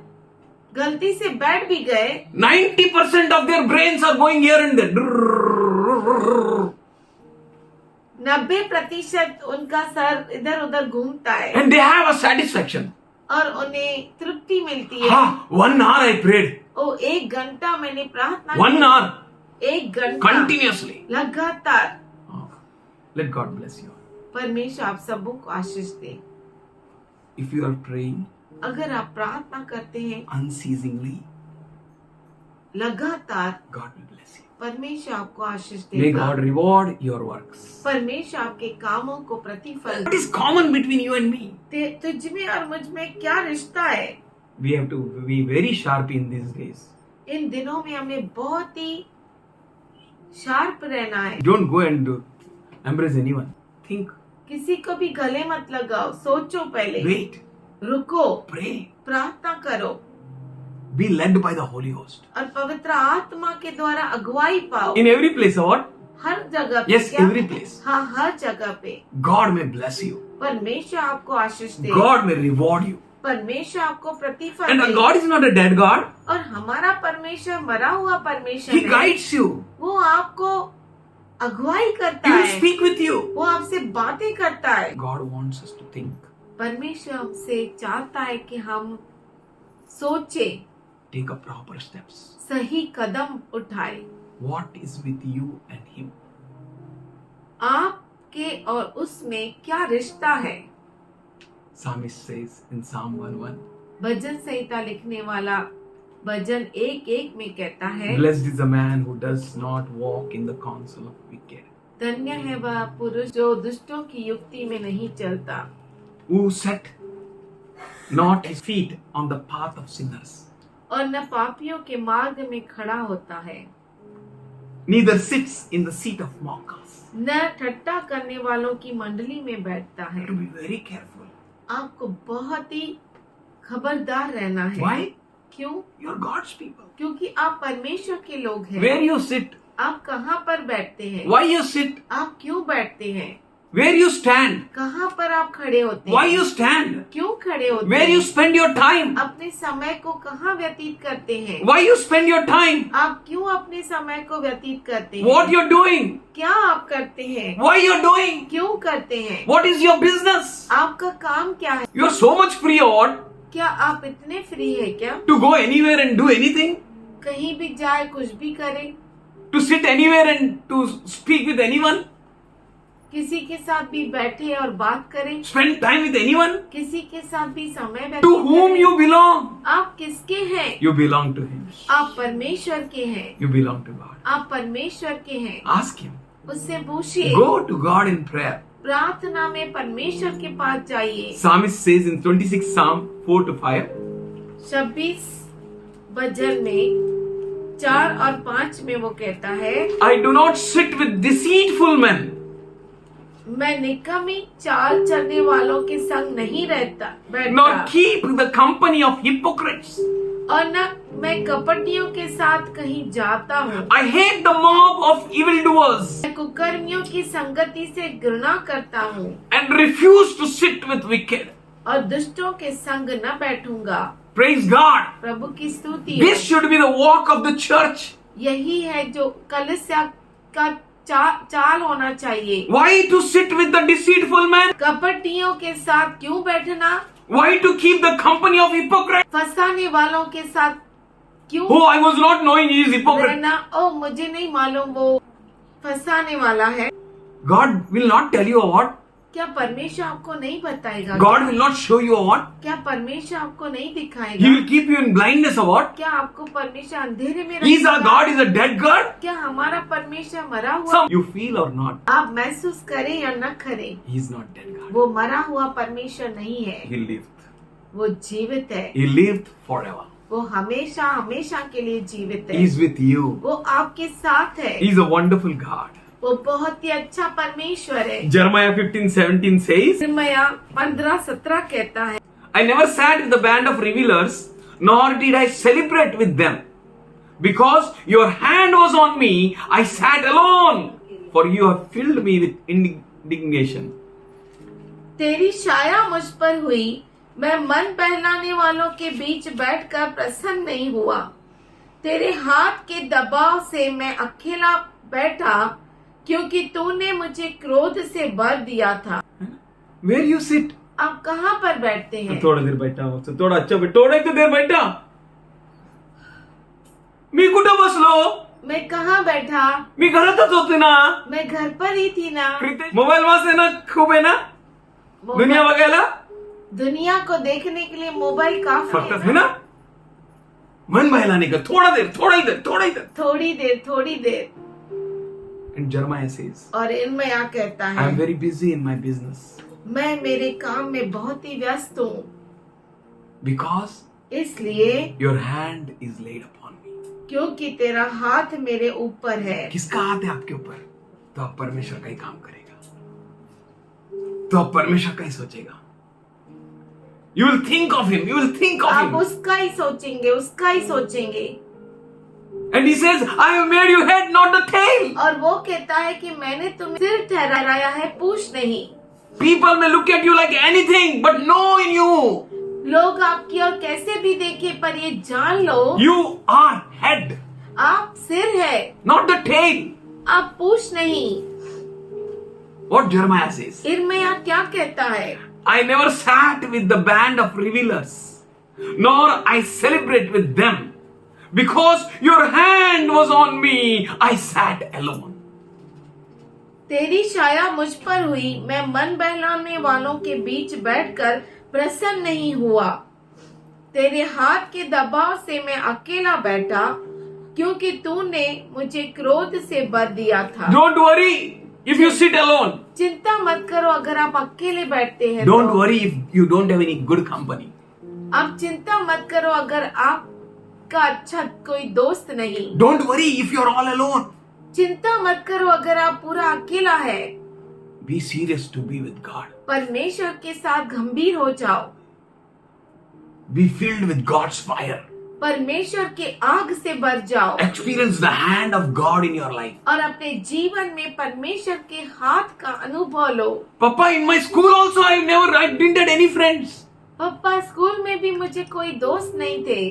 Speaker 3: गलती से बैठ भी गए,
Speaker 5: 90% of their brains are going here and there.
Speaker 3: 90% उनका सर इधर उधर घूमता है
Speaker 5: And they have a satisfaction.
Speaker 3: और उन्हें तृप्ति मिलती है।
Speaker 5: Ha, 1 hour I prayed.
Speaker 3: ओ 1 घंटा मैंने प्रार्थना
Speaker 5: 1
Speaker 3: की।
Speaker 5: hour
Speaker 3: 1 घंटा
Speaker 5: continuously.
Speaker 3: लगातार।
Speaker 5: Let God bless you.
Speaker 3: परमेश्वर आप सबों को आशीष दे।
Speaker 5: If you are praying
Speaker 3: अगर आप प्रार्थना करते हैं
Speaker 5: unceasingly,
Speaker 3: लगातार,
Speaker 5: God will bless you.
Speaker 3: परमेश्वर आपको आशीष
Speaker 5: May
Speaker 3: देगा।
Speaker 5: God reward your works.
Speaker 3: परमेश्वर आपके कामों को प्रतिफल
Speaker 5: What is common between you and me?
Speaker 3: तुझ में और मुझ में क्या रिश्ता है?
Speaker 5: We have to be very sharp in these days.
Speaker 3: इन दिनों में हमें बहुत ही शार्प रहना है।
Speaker 5: Don't go and embrace anyone. Think,
Speaker 3: किसी को भी गले मत लगाओ, सोचो पहले,
Speaker 5: wait,
Speaker 3: रुको,
Speaker 5: pray,
Speaker 3: प्रार्थना करो
Speaker 5: be led by the Holy Ghost.
Speaker 3: और पवित्र आत्मा के द्वारा अगुवाई पाओ।
Speaker 5: In every place, what?
Speaker 3: हर जगह पे।
Speaker 5: Yes,
Speaker 3: क्या?
Speaker 5: every place.
Speaker 3: हाँ, हर जगह पे।
Speaker 5: God may bless you.
Speaker 3: परमेश्वर आपको आशीष दे,
Speaker 5: God may reward you.
Speaker 3: परमेश्वर आपको प्रतिफल
Speaker 5: And
Speaker 3: they.
Speaker 5: God is not a dead God.
Speaker 3: और हमारा परमेश्वर मरा हुआ परमेश्वर
Speaker 5: He
Speaker 3: है।
Speaker 5: guides you.
Speaker 3: वो आपको अगुवाई करता
Speaker 5: He will
Speaker 3: है,
Speaker 5: speak with you.
Speaker 3: वो आपसे बातें करता है।
Speaker 5: God wants us to think.
Speaker 3: परमेश्वर हमसे चाहता है कि हम सोचे,
Speaker 5: Take up proper steps.
Speaker 3: सही कदम उठाए।
Speaker 5: What is with you and him?
Speaker 3: आपके और उसमें क्या रिश्ता है?
Speaker 5: Psalmist says in Psalm 1:1,
Speaker 3: भजन संहिता लिखने वाला भजन 1:1 में कहता है,
Speaker 5: Blessed is the man who does not walk in the counsel of wicked,
Speaker 3: धन्य है वह पुरुष जो दुष्टों की युक्ति में नहीं चलता,
Speaker 5: who set not his feet on the path of sinners,
Speaker 3: और न पापियों के मार्ग में खड़ा होता है,
Speaker 5: neither sits in the seat of mockers.
Speaker 3: न ठट्टा करने वालों की मंडली में बैठता है।
Speaker 5: To be very careful.
Speaker 3: आपको बहुत ही खबरदार रहना है।
Speaker 5: Why?
Speaker 3: क्यों?
Speaker 5: You are God's people.
Speaker 3: क्योंकि आप परमेश्वर के लोग हैं।
Speaker 5: Where you sit,
Speaker 3: आप कहाँ पर बैठते हैं?
Speaker 5: why you sit,
Speaker 3: आप क्यों बैठते हैं?
Speaker 5: where you stand,
Speaker 3: कहाँ पर आप खड़े होते
Speaker 5: why
Speaker 3: हैं?
Speaker 5: you stand,
Speaker 3: क्यों खड़े होते
Speaker 5: where
Speaker 3: हैं?
Speaker 5: you spend your time,
Speaker 3: अपने समय को कहाँ व्यतीत करते हैं?
Speaker 5: why you spend your time,
Speaker 3: आप क्यों अपने समय को व्यतीत करते हैं?
Speaker 5: what you're doing,
Speaker 3: क्या आप करते हैं?
Speaker 5: why you're doing,
Speaker 3: क्यों करते हैं?
Speaker 5: what is your business.
Speaker 3: आपका काम क्या है?
Speaker 5: You're so much free, or
Speaker 3: क्या आप इतने फ्री है क्या?
Speaker 5: to go anywhere and do anything,
Speaker 3: कहीं भी जाए, कुछ भी करे,
Speaker 5: to sit anywhere and to speak with anyone,
Speaker 3: किसी के साथ भी बैठे और बात करें,
Speaker 5: spend time with anyone.
Speaker 3: किसी के साथ भी समय
Speaker 5: To
Speaker 3: व्यतीत
Speaker 5: whom
Speaker 3: करें।
Speaker 5: you belong,
Speaker 3: आप किसके हैं?
Speaker 5: you belong to him.
Speaker 3: आप परमेश्वर के हैं।
Speaker 5: You belong to God.
Speaker 3: आप परमेश्वर के हैं।
Speaker 5: Ask him.
Speaker 3: उससे पूछिए।
Speaker 5: Go to God in prayer.
Speaker 3: प्रार्थना में परमेश्वर के पास जाइए।
Speaker 5: Psalmist says in 26 Psalm 4-5,
Speaker 3: 26 भजन में 4 और 5 में वो कहता है,
Speaker 5: I do not sit with deceitful men,
Speaker 3: मैं निकम्मी चाल चलने वालों के संग नहीं रहता बैठता,
Speaker 5: nor keep the company of hypocrites.
Speaker 3: और न मैं कपटियों के साथ कहीं जाता हूँ।
Speaker 5: I hate the mob of evildoers
Speaker 3: मैं कुकर्मियों की संगति से घृणा करता हूँ
Speaker 5: and refuse to sit with wicked.
Speaker 3: और दुष्टों के संग न बैठूंगा।
Speaker 5: Praise God.
Speaker 3: प्रभु की स्तुति है।
Speaker 5: This should be the walk of the church.
Speaker 3: यही है जो कलीसिया का चाल होना चाहिए।
Speaker 5: Why to sit with the deceitful man?
Speaker 3: कपटियों के साथ क्यों बैठना?
Speaker 5: Why to keep the company of hypocrites?
Speaker 3: फंसाने वालों के साथ क्यों
Speaker 5: Oh, I was not knowing he is hypocrite.
Speaker 3: रहना? ओ, मुझे नहीं मालूम वो फंसाने वाला है।
Speaker 5: God will not tell you what.
Speaker 3: क्या परमेश्वर आपको नहीं बताएगा?
Speaker 5: God will not show you what.
Speaker 3: क्या परमेश्वर आपको नहीं
Speaker 5: He
Speaker 3: दिखाएगा?
Speaker 5: will keep you in blindness of what.
Speaker 3: क्या आपको परमेश्वर अंधेरे में
Speaker 5: Is our
Speaker 3: रखेगा?
Speaker 5: God is a dead God?
Speaker 3: क्या हमारा परमेश्वर मरा हुआ?
Speaker 5: Some you feel or not.
Speaker 3: आप महसूस करें या न करें,
Speaker 5: He is not dead God.
Speaker 3: वो मरा हुआ परमेश्वर नहीं है,
Speaker 5: He lived.
Speaker 3: वो जीवित है।
Speaker 5: He lived forever.
Speaker 3: वो हमेशा हमेशा के लिए जीवित है।
Speaker 5: He is with you.
Speaker 3: वो आपके साथ है।
Speaker 5: He is a wonderful God.
Speaker 3: वो बहुत ही अच्छा परमेश्वर है।
Speaker 5: Jeremiah 15:17 says,
Speaker 3: यिर्मयाह 15:17 कहता है,
Speaker 5: I never sat with the band of revelers, nor did I celebrate with them. Because your hand was on me, I sat alone, for you have filled me with indignation.
Speaker 3: तेरी छाया मुझ पर हुई, मैं मन बहलाने वालों के बीच बैठकर प्रसन्न नहीं हुआ। तेरे हाथ के दबाव से मैं अकेला बैठा, क्योंकि तूने मुझे क्रोध से भर दिया था।
Speaker 5: Where you sit?
Speaker 3: आप कहाँ पर बैठते हैं?
Speaker 5: थोड़ा देर बैठा हो, थोड़ा अच्छा थोड़ा एक देर बैठा. मी कुठं बसलो?
Speaker 3: मैं कहाँ बैठा?
Speaker 5: मी घरातच होते ना.
Speaker 3: मैं घर पर ही थी ना।
Speaker 5: मोबाईल वास आहे ना, खूप आहे ना दुनिया बघायला.
Speaker 3: दुनिया को देखने के लिए मोबाइल काफी
Speaker 5: फक्त है ना. मन बहलाने का थोड़ा देर, थोड़ा इधर, थोड़ा इधर.
Speaker 3: थोड़ी देर, थोड़ी देर।
Speaker 5: And Jeremiah says,
Speaker 3: और यिर्मयाह कहता
Speaker 5: I
Speaker 3: है,
Speaker 5: am very busy in my business
Speaker 3: मैं मेरे काम में बहुत ही व्यस्त हूँ,
Speaker 5: because
Speaker 3: इसलिए
Speaker 5: your hand is laid upon me.
Speaker 3: क्योंकि तेरा हाथ मेरे ऊपर है।
Speaker 5: किसका हाथ है आपके ऊपर? तो आप परमेश्वर का ही काम करेगा. तो आप परमेश्वर का ही सोचेगा. You will think of him. You will think of
Speaker 3: आप
Speaker 5: him.
Speaker 3: उसका ही सोचेंगे, उसका ही सोचेंगे.
Speaker 5: And he says, I have made you head, not the tail.
Speaker 3: और वो कहता है कि मैंने तुम्हें सिर ठहराया है, पूंछ नहीं.
Speaker 5: People may look at you like anything, but know in you,
Speaker 3: लोग आपकी और कैसे भी देखे, पर ये जान लो
Speaker 5: you are head,
Speaker 3: आप सिर है,
Speaker 5: not the tail.
Speaker 3: आप पूंछ नहीं.
Speaker 5: What Jeremiah says.
Speaker 3: यिर्मयाह क्या कहता है?
Speaker 5: I never sat with the band of revelers, nor I celebrate with them. Because your hand was on me, I sat alone.
Speaker 3: तेरी छाया मुझ पर हुई, मैं मन बहलाने वालों के बीच बैठकर प्रसन्न नहीं हुआ. तेरे हाथ के दबाव से मैं अकेला बैठा, क्योंकि तूने मुझे क्रोध से भर दिया था.
Speaker 5: Don't worry if you sit alone.
Speaker 3: चिंता मत करो अगर आप अकेले बैठते हैं.
Speaker 5: Don't
Speaker 3: तो.
Speaker 5: worry if you don't have any good company.
Speaker 3: आप चिंता मत करो अगर आपका अच्छा कोई दोस्त नहीं.
Speaker 5: Don't worry if you're all alone.
Speaker 3: चिंता मत करो अगर आप पूरा अकेला है.
Speaker 5: Be serious to be with God.
Speaker 3: परमेश्वर के साथ गंभीर हो जाओ.
Speaker 5: Be filled with God's fire.
Speaker 3: परमेश्वर के आग से भर जाओ.
Speaker 5: Experience the hand of God in your life.
Speaker 3: और अपने जीवन में परमेश्वर के हाथ का अनुभव लो.
Speaker 5: Papa, in my school also I didn't have any friends.
Speaker 3: पापा, स्कूल में भी मुझे कोई दोस्त नहीं थे.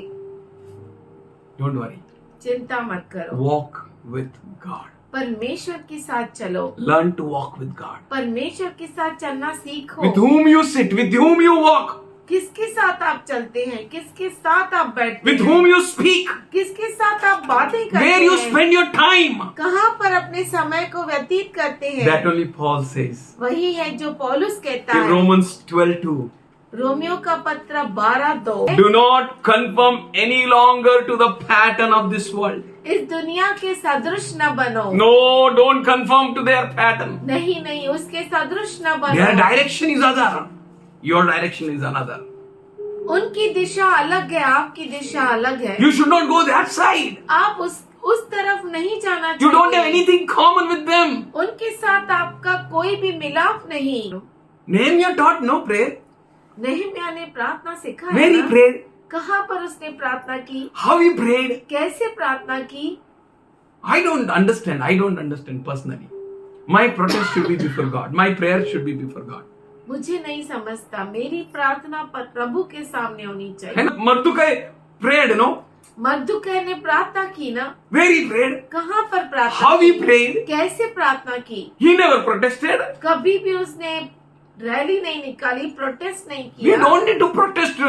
Speaker 5: Don't worry.
Speaker 3: चिंता मत करो.
Speaker 5: Walk with God.
Speaker 3: परमेश्वर के साथ चलो.
Speaker 5: Learn to walk with God.
Speaker 3: परमेश्वर के साथ चलना सीखो.
Speaker 5: With whom you sit, with whom you walk,
Speaker 3: किसके साथ आप चलते हैं, किसके साथ आप बैठते
Speaker 5: with
Speaker 3: हैं,
Speaker 5: whom you speak,
Speaker 3: किसके साथ आप बातें करते
Speaker 5: where you
Speaker 3: हैं,
Speaker 5: spend your time.
Speaker 3: कहाँ पर अपने समय को व्यतीत करते हैं.
Speaker 5: That only Paul says
Speaker 3: वही है जो पौलुस कहता
Speaker 5: in
Speaker 3: है.
Speaker 5: Romans 12:2.
Speaker 3: रोमियो का पत्र 12:2.
Speaker 5: Do not conform any longer to the pattern of this world.
Speaker 3: इस दुनिया के सदृश न बनो.
Speaker 5: No, don't conform to their pattern.
Speaker 3: नहीं नहीं, उसके सदृश न
Speaker 5: Their
Speaker 3: बनो.
Speaker 5: direction is other. Your direction is another.
Speaker 3: उनकी दिशा अलग है, आपकी दिशा अलग है.
Speaker 5: You should not go that side.
Speaker 3: आप उस तरफ नहीं जाना
Speaker 5: You don't have
Speaker 3: चाहिए.
Speaker 5: anything common with them.
Speaker 3: उनके साथ आपका कोई भी मिलाप नहीं.
Speaker 5: Nehemiah taught no prayer.
Speaker 3: नेहम्याह ने प्रार्थना सिखाया.
Speaker 5: Where he prayed,
Speaker 3: कहाँ पर उसने प्रार्थना की,
Speaker 5: how he prayed.
Speaker 3: कैसे प्रार्थना की.
Speaker 5: I don't understand personally. My protest should be before God. My prayer should be before God.
Speaker 3: मुझे नहीं समझता. मेरी प्रार्थना पर प्रभु के सामने होनी चाहिए.
Speaker 5: And Mordecai prayed, no?
Speaker 3: मर्दुकै ने प्रार्थना की ना.
Speaker 5: Where he prayed,
Speaker 3: कहाँ पर प्रार्थना
Speaker 5: how he
Speaker 3: की?
Speaker 5: prayed.
Speaker 3: कैसे प्रार्थना की.
Speaker 5: He never protested.
Speaker 3: कभी भी उसने रैली नहीं निकाली, प्रोटेस्ट नहीं
Speaker 5: We
Speaker 3: किया.
Speaker 5: don't need to protest,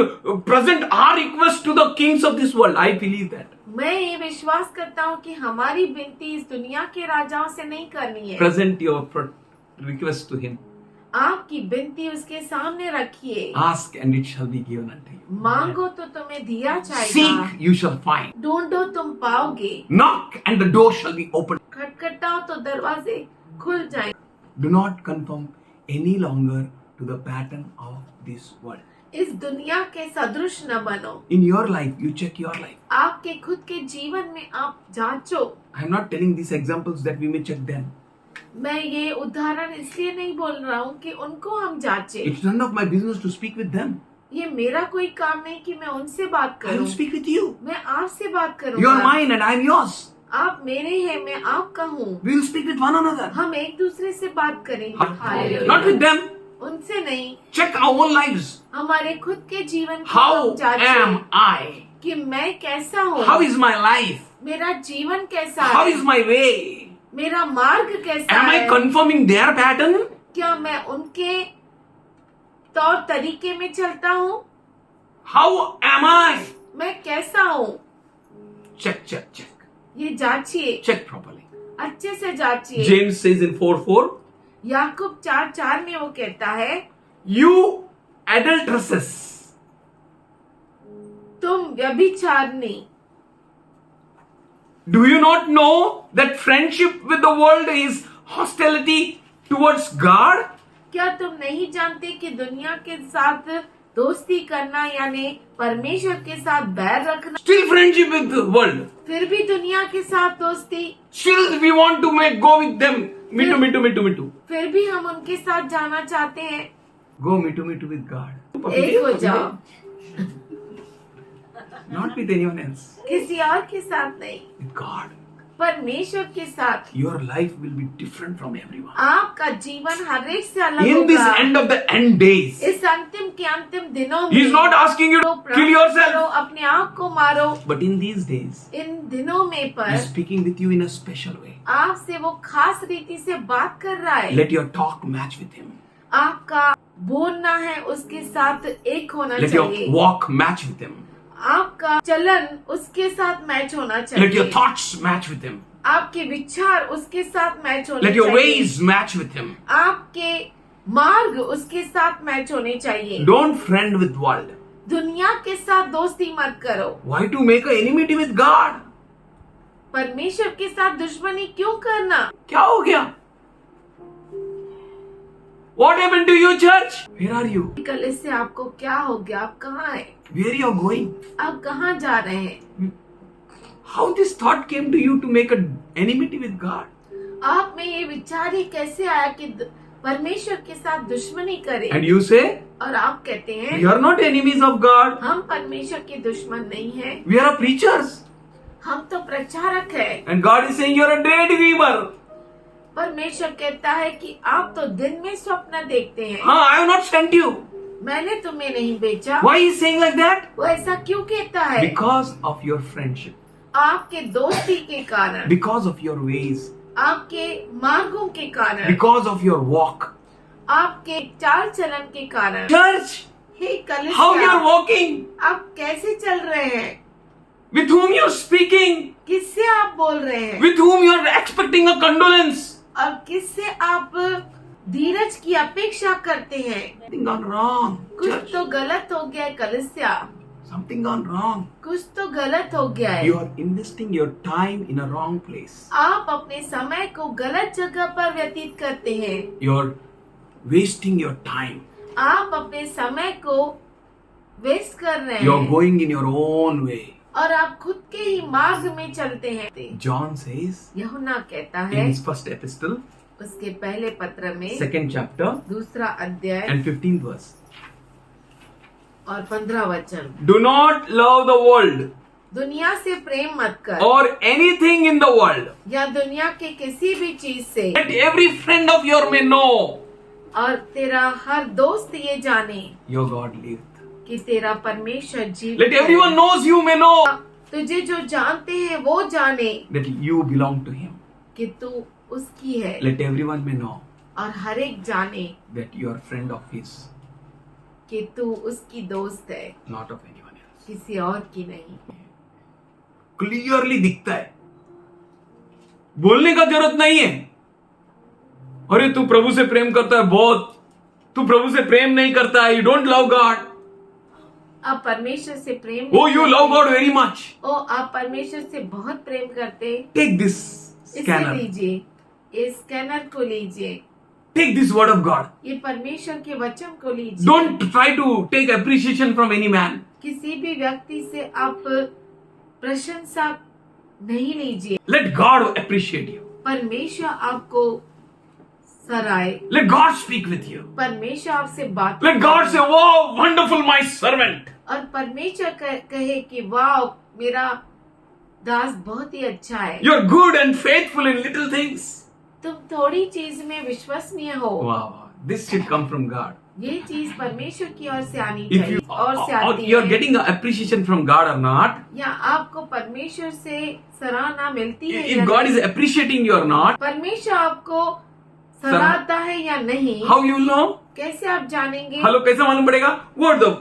Speaker 5: present our request to the kings of this world. I believe that.
Speaker 3: मैं ये विश्वास करता हूँ कि हमारी विनती इस दुनिया के राजाओं से नहीं करनी है.
Speaker 5: Present your request to him.
Speaker 3: आपकी विनती उसके सामने रखिए.
Speaker 5: Ask and it shall be given unto you.
Speaker 3: मांगो तो तुम्हें दिया जाएगा.
Speaker 5: Seek, you shall find.
Speaker 3: ढूंढो तुम पाओगे.
Speaker 5: Knock and the door shall be opened.
Speaker 3: खटखटाओ तो दरवाजे खुल जाएंगे.
Speaker 5: Do not conform any longer to the pattern of this world.
Speaker 3: इस दुनिया के सदृश न बनो.
Speaker 5: In your life, you check your life.
Speaker 3: आपके खुद के जीवन में आप जांचो.
Speaker 5: I am not telling these examples that we may check them.
Speaker 3: मैं ये उदाहरण इसलिए नहीं बोल रहा हूँ कि उनको हम जांचे.
Speaker 5: It's none of my business to speak with them.
Speaker 3: ये मेरा कोई काम नहीं कि मैं उनसे बात
Speaker 5: I will
Speaker 3: करूँ.
Speaker 5: speak with you.
Speaker 3: मैं आपसे बात
Speaker 5: You are
Speaker 3: करूँगा.
Speaker 5: mine and I am yours.
Speaker 3: आप मेरे हैं, मैं आपका हूँ.
Speaker 5: We will speak with one another.
Speaker 3: हम एक दूसरे से बात करेंगे. हालेलुया.
Speaker 5: Not with them.
Speaker 3: उनसे नहीं.
Speaker 5: Check our own lives.
Speaker 3: हमारे खुद के जीवन को
Speaker 5: How
Speaker 3: हम जांचें
Speaker 5: am I?
Speaker 3: कि मैं कैसा हूँ.
Speaker 5: How is my life?
Speaker 3: मेरा जीवन कैसा
Speaker 5: How
Speaker 3: है.
Speaker 5: is my way?
Speaker 3: मेरा मार्ग कैसा
Speaker 5: Am I
Speaker 3: है.
Speaker 5: conforming their pattern?
Speaker 3: क्या मैं उनके तौर तरीके में चलता हूँ.
Speaker 5: How am I?
Speaker 3: मैं कैसा हूँ.
Speaker 5: Check.
Speaker 3: ये जांचिए.
Speaker 5: Check properly.
Speaker 3: अच्छे से जांचिए.
Speaker 5: James says in 4:4,
Speaker 3: याकूब 4:4 में वो कहता है,
Speaker 5: you adulteresses.
Speaker 3: तुम व्यभिचारिणी.
Speaker 5: Do you not know that friendship with the world is hostility towards God?
Speaker 3: क्या तुम नहीं जानते कि दुनिया के साथ दोस्ती करना यानी परमेश्वर के साथ बैर रखना,
Speaker 5: Still friendship with the world.
Speaker 3: फिर भी दुनिया के साथ दोस्ती,
Speaker 5: Still we want to go with them. Me too.
Speaker 3: फिर भी हम उनके साथ जाना चाहते हैं।
Speaker 5: Go me too with God.
Speaker 3: एक हो जाओ,
Speaker 5: Not with anyone else.
Speaker 3: किसी और के साथ नहीं,
Speaker 5: With God.
Speaker 3: परमेश्वर के साथ।
Speaker 5: Your life will be different from everyone.
Speaker 3: आपका जीवन हर एक से अलग
Speaker 5: In this
Speaker 3: होगा।
Speaker 5: end of the end days,
Speaker 3: इस अंतिम के अंतिम दिनों में
Speaker 5: He is not asking you to
Speaker 3: तो
Speaker 5: kill
Speaker 3: करो,
Speaker 5: yourself.
Speaker 3: अपने आप को मारो।
Speaker 5: But in these days,
Speaker 3: इन दिनों में
Speaker 5: He is
Speaker 3: पर
Speaker 5: speaking with you in a special way.
Speaker 3: आपसे वो खास रीति से बात कर रहा है।
Speaker 5: Let your talk match with Him.
Speaker 3: आपका बोलना है उसके साथ एक होना
Speaker 5: Let your
Speaker 3: चाहिए।
Speaker 5: walk match with Him.
Speaker 3: आपका चलन उसके साथ मैच होना
Speaker 5: Let your
Speaker 3: चाहिए।
Speaker 5: thoughts match with Him.
Speaker 3: आपके विचार उसके साथ मैच होने
Speaker 5: Let your
Speaker 3: चाहिए।
Speaker 5: ways match with Him.
Speaker 3: आपके मार्ग उसके साथ मैच होने चाहिए।
Speaker 5: Don't friend with world.
Speaker 3: दुनिया के साथ दोस्ती मत करो।
Speaker 5: Why to make a enmity with God?
Speaker 3: परमेश्वर के साथ दुश्मनी क्यों करना?
Speaker 5: क्या हो गया? What happened to you, church? Where are you?
Speaker 3: कल इससे आपको क्या हो गया? आप कहाँ हैं?
Speaker 5: Where you are going?
Speaker 3: आप कहाँ जा रहे हैं?
Speaker 5: How this thought came to you to make an enmity with God?
Speaker 3: आप में ये विचार ही कैसे आया कि परमेश्वर के साथ दुश्मनी करें?
Speaker 5: And you say,
Speaker 3: और आप कहते हैं
Speaker 5: we are not enemies of God.
Speaker 3: हम परमेश्वर के दुश्मन नहीं हैं,
Speaker 5: We are preachers.
Speaker 3: हम तो प्रचारक हैं।
Speaker 5: And God is saying you are a daydreamer.
Speaker 3: परमेश्वर कहता है कि आप तो दिन में स्वप्न देखते हैं,
Speaker 5: I have not sent you.
Speaker 3: मैंने तुम्हें नहीं भेजा।
Speaker 5: Why he is saying like that?
Speaker 3: वो ऐसा क्यों कहता है?
Speaker 5: Because of your friendship.
Speaker 3: आपके दोस्ती के कारण,
Speaker 5: Because of your ways.
Speaker 3: आपके मार्गों के कारण,
Speaker 5: Because of your walk.
Speaker 3: आपके चाल चलन के कारण।
Speaker 5: Church,
Speaker 3: हे कलीसिया,
Speaker 5: how you are walking?
Speaker 3: आप कैसे चल रहे हैं?
Speaker 5: With whom you are speaking?
Speaker 3: किससे आप बोल रहे हैं?
Speaker 5: With whom you are expecting a condolence?
Speaker 3: और किससे आप धीरज की अपेक्षा करते हैं?
Speaker 5: Something gone wrong.
Speaker 3: कुछ
Speaker 5: Church,
Speaker 3: तो गलत हो गया है कलीसिया,
Speaker 5: something gone wrong.
Speaker 3: कुछ तो गलत हो गया है।
Speaker 5: You are investing your time in a wrong place.
Speaker 3: आप अपने समय को गलत जगह पर व्यतीत करते हैं।
Speaker 5: You are wasting your time.
Speaker 3: आप अपने समय को वेस्ट कर रहे
Speaker 5: You are
Speaker 3: हैं
Speaker 5: going in your own way.
Speaker 3: और आप खुद के ही मार्ग में चलते हैं।
Speaker 5: John says
Speaker 3: यूहन्ना कहता
Speaker 5: in
Speaker 3: है
Speaker 5: his first epistle,
Speaker 3: उसके पहले पत्र में
Speaker 5: second chapter
Speaker 3: दूसरा अध्याय
Speaker 5: and 15th verse.
Speaker 3: और 15 वचन,
Speaker 5: Do not love the world
Speaker 3: दुनिया से प्रेम मत कर
Speaker 5: or anything in the world.
Speaker 3: या दुनिया के किसी भी चीज से,
Speaker 5: Let every friend of yours may know
Speaker 3: और तेरा हर दोस्त ये जाने
Speaker 5: your God liveth.
Speaker 3: कि तेरा परमेश्वर जीवित
Speaker 5: Let everyone knows you may know
Speaker 3: तुझे जो जानते हैं वो जाने
Speaker 5: that you belong to Him.
Speaker 3: कि तू उसकी है,
Speaker 5: Let everyone may know
Speaker 3: और हर एक जाने
Speaker 5: that you are friend of His,
Speaker 3: कि तू उसकी दोस्त है,
Speaker 5: not of anyone else.
Speaker 3: किसी और की नहीं।
Speaker 5: क्लियरली दिखता है, बोलने का जरूरत नहीं है। अरे तू प्रभु से प्रेम करता है बहुत, तू प्रभु से प्रेम नहीं करता है, यू डोंट लव गॉड.
Speaker 3: आप परमेश्वर से प्रेम
Speaker 5: Oh, you love God very much.
Speaker 3: ओ आप परमेश्वर से बहुत प्रेम करते।
Speaker 5: Take this
Speaker 3: इसे
Speaker 5: scanner.
Speaker 3: लीजिए, इस स्कैनर को लीजिए,
Speaker 5: Take this word of God.
Speaker 3: ये परमेश्वर के वचन को लीजिए।
Speaker 5: Don't try to take appreciation from any man.
Speaker 3: किसी भी व्यक्ति से आप प्रशंसा नहीं लीजिए।
Speaker 5: Let God appreciate you.
Speaker 3: परमेश्वर आपको सराय,
Speaker 5: Let God speak with you.
Speaker 3: परमेश्वर आपसे बात
Speaker 5: Let God say, wow, wonderful my servant.
Speaker 3: और परमेश्वर कहे कि वाह मेरा दास बहुत ही अच्छा है,
Speaker 5: You're good and faithful in little things.
Speaker 3: तुम थोड़ी चीज में विश्वसनीय हो।
Speaker 5: Wow, this should come from God.
Speaker 3: ये चीज परमेश्वर की ओर से आनी
Speaker 5: If
Speaker 3: चाहिए
Speaker 5: you
Speaker 3: और से
Speaker 5: or
Speaker 3: आती
Speaker 5: you're
Speaker 3: है।
Speaker 5: getting the appreciation from God or not,
Speaker 3: या आपको परमेश्वर से सराहना मिलती है या
Speaker 5: if God
Speaker 3: नहीं?
Speaker 5: is appreciating you or not,
Speaker 3: परमेश्वर आपको सराहता है या नहीं,
Speaker 5: how you know?
Speaker 3: कैसे आप जानेंगे?
Speaker 5: Hello, कैसे मालूम पड़ेगा?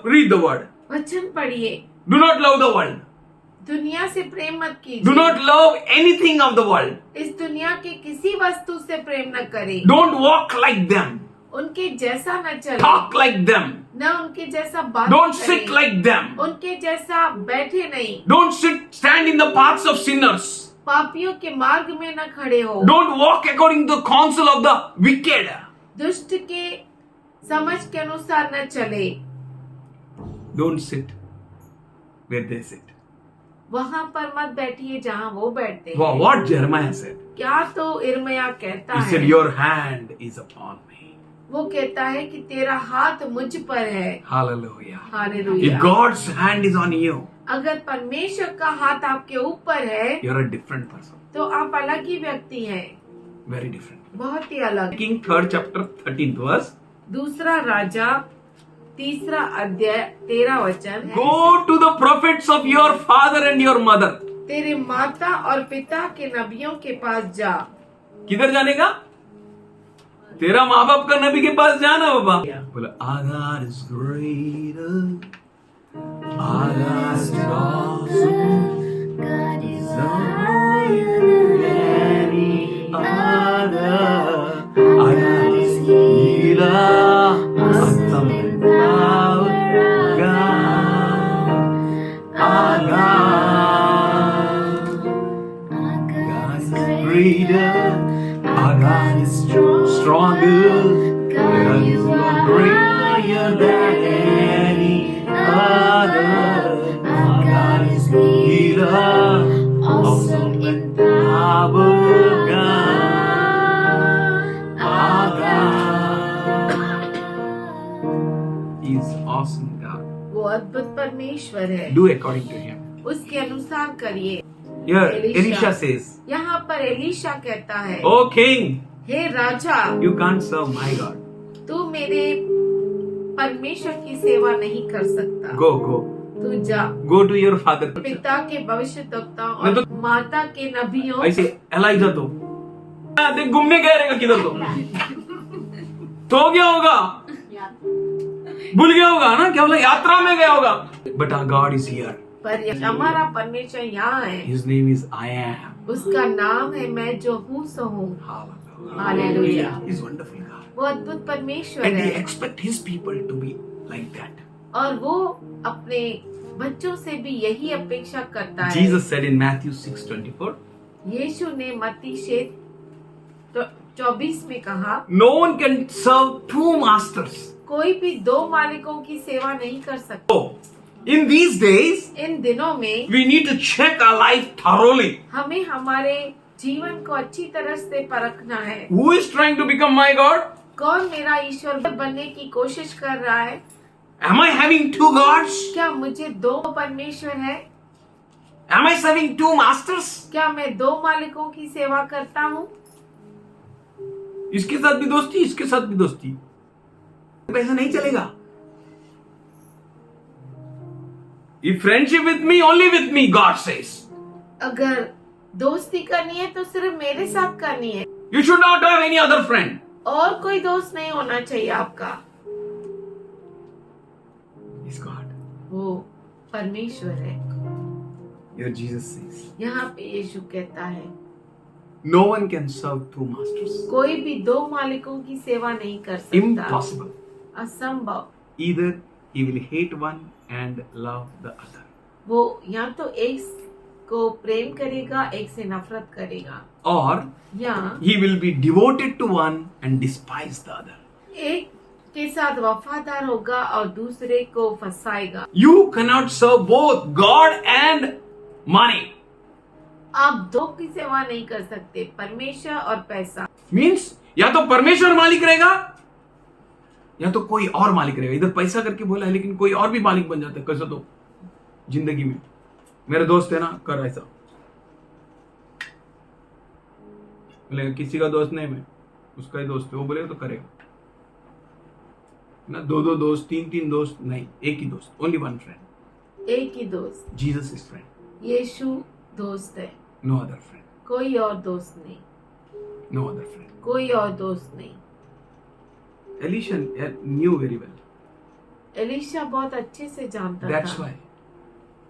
Speaker 5: Read the word.
Speaker 3: वचन पढ़िए।
Speaker 5: Do not love the world.
Speaker 3: दुनिया से प्रेम मत
Speaker 5: Do
Speaker 3: कीजिए।
Speaker 5: not love anything of the world.
Speaker 3: इस दुनिया के किसी वस्तु से प्रेम न करें।
Speaker 5: Don't walk like them.
Speaker 3: उनके जैसा न चले,
Speaker 5: Talk like them.
Speaker 3: न उनके जैसा बात
Speaker 5: Don't
Speaker 3: करें,
Speaker 5: sit like them.
Speaker 3: उनके जैसा बैठे नहीं,
Speaker 5: Don't stand in the paths of sinners.
Speaker 3: पापियों के मार्ग में न खड़े हो,
Speaker 5: Don't walk according to the counsel of the wicked.
Speaker 3: दुष्ट के समझ के अनुसार न चले।
Speaker 5: Don't sit where they sit.
Speaker 3: वहां पर मत बैठिए जहां वो बैठते हैं।
Speaker 5: Wow, what Jeremiah said.
Speaker 3: क्या तो इर्मया कहता
Speaker 5: He
Speaker 3: है,
Speaker 5: said, your hand is upon me.
Speaker 3: वो कहता है कि तेरा हाथ मुझ पर है।
Speaker 5: Hallelujah.
Speaker 3: Hallelujah.
Speaker 5: If God's hand is on you,
Speaker 3: अगर परमेश्वर का हाथ आपके ऊपर है
Speaker 5: you're a different person.
Speaker 3: तो आप अलग ही व्यक्ति हैं,
Speaker 5: Very different.
Speaker 3: बहुत ही अलग।
Speaker 5: King 3rd chapter 13th verse.
Speaker 3: दूसरा राजा 3रा अध्याय 13 वचन है,
Speaker 5: Go to the prophets of your father and your mother.
Speaker 3: तेरे माता और पिता के नबियों के पास जा।
Speaker 5: किधर जाने का? तेरा माँ बाप का नबी के पास जाना बाबा। बोला our God is greater, our God is awesome,
Speaker 1: God, you
Speaker 5: higher than any other. Our God is healer, awesome in power, God, our God. God is greater, our God is stronger, God is greater than any other. Our God is healer, awesome in power, God, our God is awesome God.
Speaker 3: वो अद्भुत परमेश्वर है,
Speaker 5: Do according to Him.
Speaker 3: उसके अनुसार करिए।
Speaker 5: Here, Elisha says,
Speaker 3: यहाँ पर Elisha कहता है,
Speaker 5: "Oh King,
Speaker 3: hey Raja,
Speaker 5: you can't serve my God.
Speaker 3: तू मेरे परमेश्वर की सेवा नहीं कर सकता।
Speaker 5: Go, go,
Speaker 3: तू जा
Speaker 5: go to your father."
Speaker 3: पिता के भविष्यद्वक्ताओं
Speaker 5: नहीं
Speaker 3: और माता के नबियों।
Speaker 5: ऐसे एलाइजा तो देख घूमने गया रहेगा किधर तो गया होगा, भूल गया होगा ना, क्या बोला, यात्रा में गया होगा। But our God is here.
Speaker 3: पर हमारा परमेश्वर यहाँ है,
Speaker 5: His name is I am.
Speaker 3: उसका नाम है मैं जो हूँ सो हूँ।
Speaker 5: Hallelujah.
Speaker 3: Hallelujah.
Speaker 5: He's wonderful God.
Speaker 3: वो अद्भुत परमेश्वर
Speaker 5: And He
Speaker 3: है
Speaker 5: expect His people to be like that.
Speaker 3: और वो अपने बच्चों से भी यही अपेक्षा करता है।
Speaker 5: Jesus said in Matthew 6:24,
Speaker 3: यीशु ने मत्ती 6:24 में कहा,
Speaker 5: no one can serve two masters.
Speaker 3: कोई भी दो मालिकों की सेवा नहीं कर सकता।
Speaker 5: So, in these days,
Speaker 3: इन दिनों में
Speaker 5: we need to check our life thoroughly.
Speaker 3: हमें हमारे जीवन को अच्छी तरह से परखना है।
Speaker 5: Who is trying to become my God?
Speaker 3: कौन मेरा ईश्वर बनने की कोशिश कर रहा है?
Speaker 5: Am I having two gods?
Speaker 3: क्या मुझे दो परमेश्वर है?
Speaker 5: Am I serving two masters?
Speaker 3: क्या मैं दो मालिकों की सेवा करता हूँ?
Speaker 5: इसके साथ भी दोस्ती, इसके साथ भी दोस्ती, ऐसा नहीं चलेगा। If friendship with me, only with me, God says.
Speaker 3: अगर दोस्ती करनी है तो सिर्फ मेरे साथ करनी है,
Speaker 5: You should not have any other friend.
Speaker 3: और कोई दोस्त नहीं होना चाहिए आपका।
Speaker 5: Is God.
Speaker 3: वो परमेश्वर है।
Speaker 5: Here Jesus says,
Speaker 3: यहाँ पे यीशु कहता है,
Speaker 5: no one can serve two masters.
Speaker 3: कोई भी दो मालिकों की सेवा नहीं कर सकता।
Speaker 5: Impossible.
Speaker 3: असंभव।
Speaker 5: Either he will hate one and love the other.
Speaker 3: वो या तो एक को प्रेम करेगा, एक से नफरत करेगा,
Speaker 5: Or
Speaker 3: या
Speaker 5: he will be devoted to one and despise the other.
Speaker 3: एक के साथ वफादार होगा और दूसरे को फंसाएगा।
Speaker 5: You cannot serve both God and money.
Speaker 3: आप दो की सेवा नहीं कर सकते, परमेश्वर और पैसा।
Speaker 5: Means या तो परमेश्वर मालिक रहेगा या तो कोई और मालिक रहेगा। इधर पैसा करके बोला है लेकिन कोई और भी मालिक बन जाता है। कैसा तो जिंदगी में मेरे दोस्त है ना, कर ऐसा बोलेगा, किसी का दोस्त नहीं, मैं उसका ही दोस्त है, वो बोलेगा तो करेगा ना। दो दोस्त, तीन दोस्त नहीं, एक ही दोस्त, ओनली वन फ्रेंड।
Speaker 3: एक ही दोस्त,
Speaker 5: जीसस इज फ्रेंड,
Speaker 3: यीशु दोस्त है,
Speaker 5: नो अदर फ्रेंड,
Speaker 3: कोई और दोस्त नहीं,
Speaker 5: नो अदर फ्रेंड।
Speaker 3: कोई और दोस्त नहीं।
Speaker 5: Elisha knew very well.
Speaker 3: Elisha बहुत अच्छे से जानता
Speaker 5: That's
Speaker 3: था,
Speaker 5: why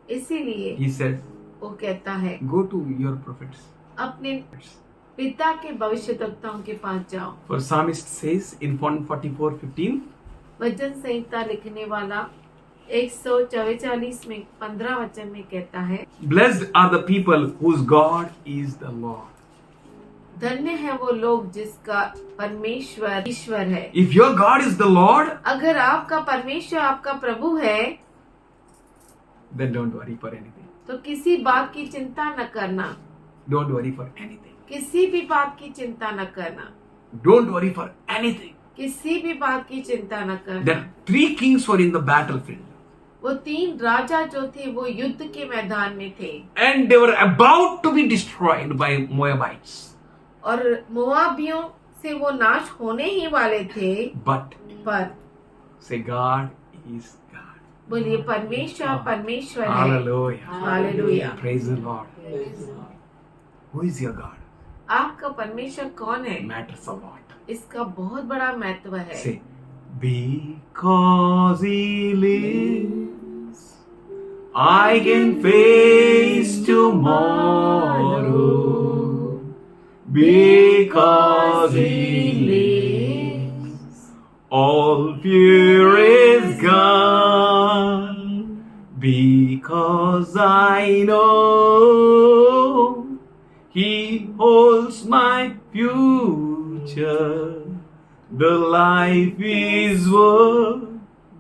Speaker 3: इसीलिए
Speaker 5: he said,
Speaker 3: वो कहता है,
Speaker 5: go to your prophets.
Speaker 3: अपने पिता के भविष्यद्वक्ताओं के पास जाओ।
Speaker 5: For psalmist says in 144:15,
Speaker 3: वचन संहिता लिखने वाला 144 में 15 वचन में कहता है,
Speaker 5: blessed are the people whose God is the Lord.
Speaker 3: धन्य है वो लोग जिसका परमेश्वर ईश्वर है।
Speaker 5: If your God is the Lord,
Speaker 3: अगर आपका परमेश्वर आपका प्रभु है,
Speaker 5: then don't worry for anything.
Speaker 3: तो किसी बात की चिंता न करना,
Speaker 5: Don't worry for anything.
Speaker 3: किसी भी बात की चिंता न करना,
Speaker 5: Don't worry for anything.
Speaker 3: किसी भी बात की चिंता न
Speaker 5: The
Speaker 3: करना।
Speaker 5: 3 kings were in the battlefield
Speaker 3: वो 3 राजा जो थे वो युद्ध के मैदान में थे
Speaker 5: and they were about to be destroyed by Moabites.
Speaker 3: और मोआबियों से वो नाश होने ही वाले थे,
Speaker 5: But
Speaker 3: पर
Speaker 5: say, God is God.
Speaker 3: बोलिए परमेश्वर परमेश्वर है।
Speaker 5: Hallelujah.
Speaker 3: Hallelujah.
Speaker 5: Praise the Lord. Who is your God?
Speaker 3: आपका परमेश्वर कौन है?
Speaker 5: Matters a lot.
Speaker 3: इसका बहुत बड़ा महत्व है।
Speaker 5: Say, because He lives, I can face tomorrow. Because He lives, all fear is gone. Because I know He holds my future. The life is worth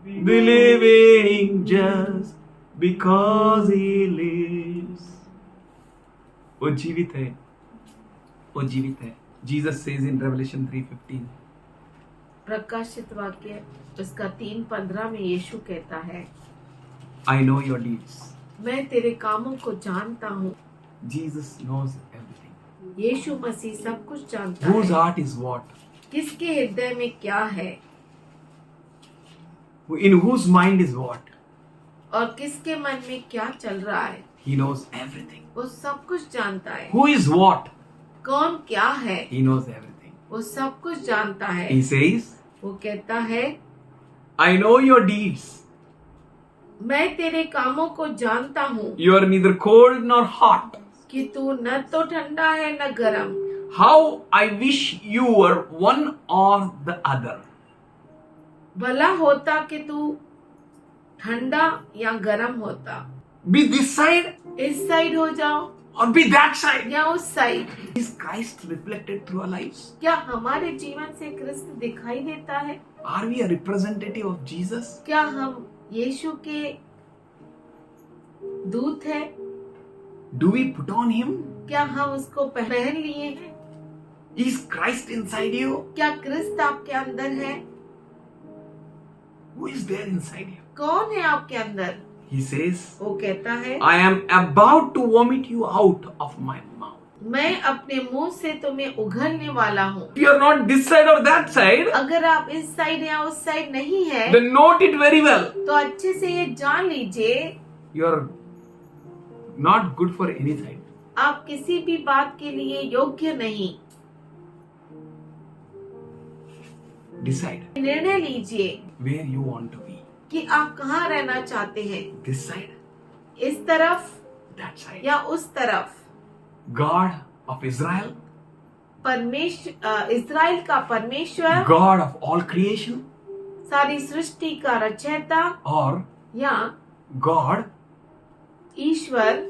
Speaker 5: the living just because He lives. वो जीवित है, वो जीवित है. Jesus says in Revelation 3:15.
Speaker 3: प्रकाशित वाक्य उसका 3:15 में यीशु कहता है,
Speaker 5: I know your deeds.
Speaker 3: मैं तेरे कामों को जानता हूँ।
Speaker 5: Jesus knows everything.
Speaker 3: यीशु मसीह सब कुछ जानता
Speaker 5: Whose
Speaker 3: है।
Speaker 5: heart is what?
Speaker 3: किसके हृदय में क्या है
Speaker 5: In whose mind is what?
Speaker 3: और किसके मन में क्या चल रहा है,
Speaker 5: He knows everything.
Speaker 3: वो सब कुछ जानता है।
Speaker 5: Who is what?
Speaker 3: कौन क्या है,
Speaker 5: He knows everything.
Speaker 3: वो सब कुछ जानता है।
Speaker 5: He says,
Speaker 3: वो कहता है,
Speaker 5: I know your deeds.
Speaker 3: मैं तेरे कामों को जानता हूँ
Speaker 5: You are neither cold nor hot.
Speaker 3: कि तू न तो ठंडा है न गरम।
Speaker 5: How I wish you were one or the other.
Speaker 3: भला होता कि तू ठंडा या गरम होता।
Speaker 5: Be this side
Speaker 3: इस साइड हो जाओ
Speaker 5: or be that side.
Speaker 3: या उस side.
Speaker 5: Is Christ reflected through our lives?
Speaker 3: क्या हमारे जीवन से क्रिस्त दिखाई देता है?
Speaker 5: Are we a representative of Jesus?
Speaker 3: क्या हम यीशु के दूत हैं?
Speaker 5: Do we put on Him?
Speaker 3: क्या हम उसको पहन लिए हैं?
Speaker 5: Is Christ inside you?
Speaker 3: क्या क्रिस्त आपके अंदर है?
Speaker 5: Who is there inside you?
Speaker 3: कौन है आपके अंदर?
Speaker 5: He says,
Speaker 3: वो कहता है,
Speaker 5: I am about to vomit you out of my mouth.
Speaker 3: मैं अपने मुंह से तुम्हें उघलने वाला हूँ।
Speaker 5: If you are not this side or that side,
Speaker 3: अगर आप इस साइड या उस साइड नहीं है
Speaker 5: then note it very well.
Speaker 3: तो अच्छे से ये जान लीजिए,
Speaker 5: You are not good for any side.
Speaker 3: आप किसी भी बात के लिए योग्य नहीं।
Speaker 5: Decide
Speaker 3: निर्णय लीजिए
Speaker 5: where you want to be.
Speaker 3: कि आप कहाँ रहना चाहते हैं,
Speaker 5: This side,
Speaker 3: इस तरफ
Speaker 5: that side.
Speaker 3: या उस तरफ।
Speaker 5: God of Israel,
Speaker 3: परमेश्वर इज़राइल का परमेश्वर,
Speaker 5: God of all creation,
Speaker 3: सारी सृष्टि का रचयिता,
Speaker 5: or
Speaker 3: या
Speaker 5: God
Speaker 3: Ishwar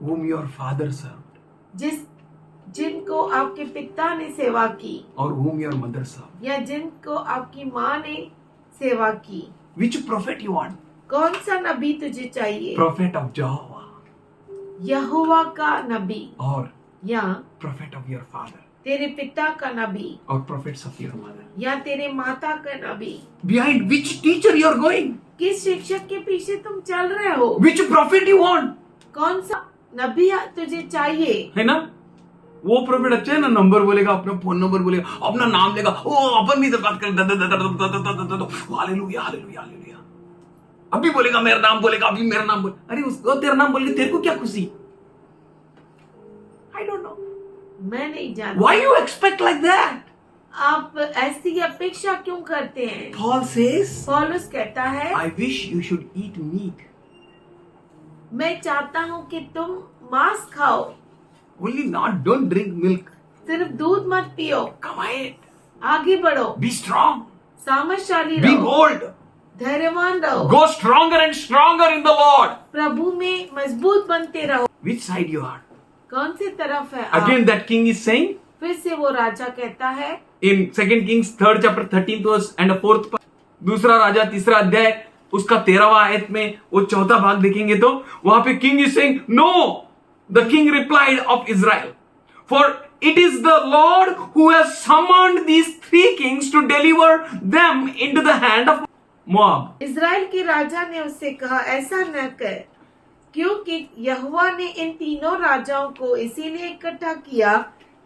Speaker 5: whom your father served,
Speaker 3: जिनको आपके पिता ने सेवा की
Speaker 5: or whom your mother served.
Speaker 3: या जिनको आपकी माँ ने सेवा की।
Speaker 5: Which prophet you want?
Speaker 3: कौन सा नबी तुझे चाहिए?
Speaker 5: Prophet of Jehovah
Speaker 3: यहोवा का नबी
Speaker 5: or
Speaker 3: या
Speaker 5: prophet of your father
Speaker 3: तेरे पिता का नबी
Speaker 5: or prophets of your mother?
Speaker 3: या तेरे माता का नबी?
Speaker 5: Behind which teacher you are going?
Speaker 3: किस शिक्षक के पीछे तुम चल रहे हो?
Speaker 5: Which prophet you want?
Speaker 3: कौन सा नबी तुझे चाहिए?
Speaker 5: है ना? वो प्रॉफिट अच्छा है ना, नंबर बोलेगा, अपना फोन नंबर बोलेगा, अपना नाम लेगा, ओ अपन भी तो बात करें, हालेलुया हालेलुया हालेलुया। अभी बोलेगा मेरा नाम, बोलेगा अभी मेरा नाम बोले, अरे उसको तेरा नाम बोल के तेरे को क्या खुशी? आई डोंट नो,
Speaker 3: मैं नहीं जानती।
Speaker 5: Why you expect like that?
Speaker 3: आप ऐसी अपेक्षा क्यों करते हैं?
Speaker 5: Paul says,
Speaker 3: पौलुस कहता है,
Speaker 5: I wish you should eat meat.
Speaker 3: मैं चाहता हूँ कि तुम मांस खाओ,
Speaker 5: Only not, don't drink milk.
Speaker 3: सिर्फ दूध मत पियो।
Speaker 5: Come ahead.
Speaker 3: आगे बढ़ो,
Speaker 5: Be strong.
Speaker 3: सामर्थशाली
Speaker 5: Be
Speaker 3: रहो,
Speaker 5: bold.
Speaker 3: धैर्यवान रहो,
Speaker 5: Go stronger and stronger in the Lord.
Speaker 3: प्रभु में मजबूत बनते रहो।
Speaker 5: Which side you are?
Speaker 3: कौन सी तरफ है आप?
Speaker 5: Again that king is saying
Speaker 3: फिर से वो राजा कहता है
Speaker 5: in 2 Kings 3rd chapter 13th verse and 4th part, दूसरा राजा 3रा अध्याय उसका 13वां आयत में वो चौथा भाग देखेंगे तो वहां पे king is saying no, the king replied of Israel, for it is the Lord who has summoned these 3 kings to deliver them into the hand of Moab.
Speaker 3: Israel के राजा ने उससे कहा, ऐसा न कर, क्योंकि यहोवा ने इन तीनों राजाओं को इसीलिए इकट्ठा किया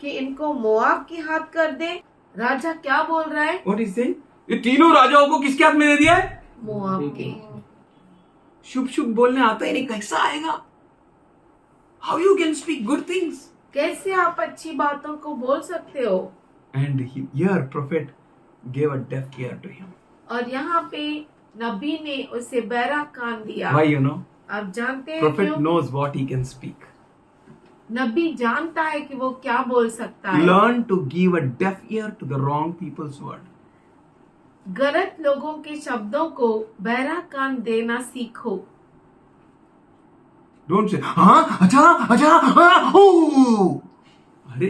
Speaker 3: कि इनको मोआब के हाथ कर दे। राजा क्या बोल रहा है?
Speaker 5: What is saying? ये तीनों राजाओं को किसके हाथ में दे दिया है?
Speaker 3: मोआब के।
Speaker 5: शुभ शुभ बोलने आता ही नहीं, कैसा आएगा? How you can speak good things?
Speaker 3: कैसे आप अच्छी बातों को बोल सकते हो?
Speaker 5: And here prophet gave a deaf ear to him.
Speaker 3: और यहाँ पे नबी ने उसे बहरा कान दिया।
Speaker 5: Why you know?
Speaker 3: आप जानते हैं
Speaker 5: Prophet
Speaker 3: क्यों?
Speaker 5: knows what he can speak.
Speaker 3: नबी जानता है कि वो क्या बोल सकता है।
Speaker 5: Learn to give a deaf ear to the wrong people's word.
Speaker 3: गलत लोगों के शब्दों को बहरा कान देना सीखो।
Speaker 5: Don't say हाँ अच्छा हाँ ओ, अरे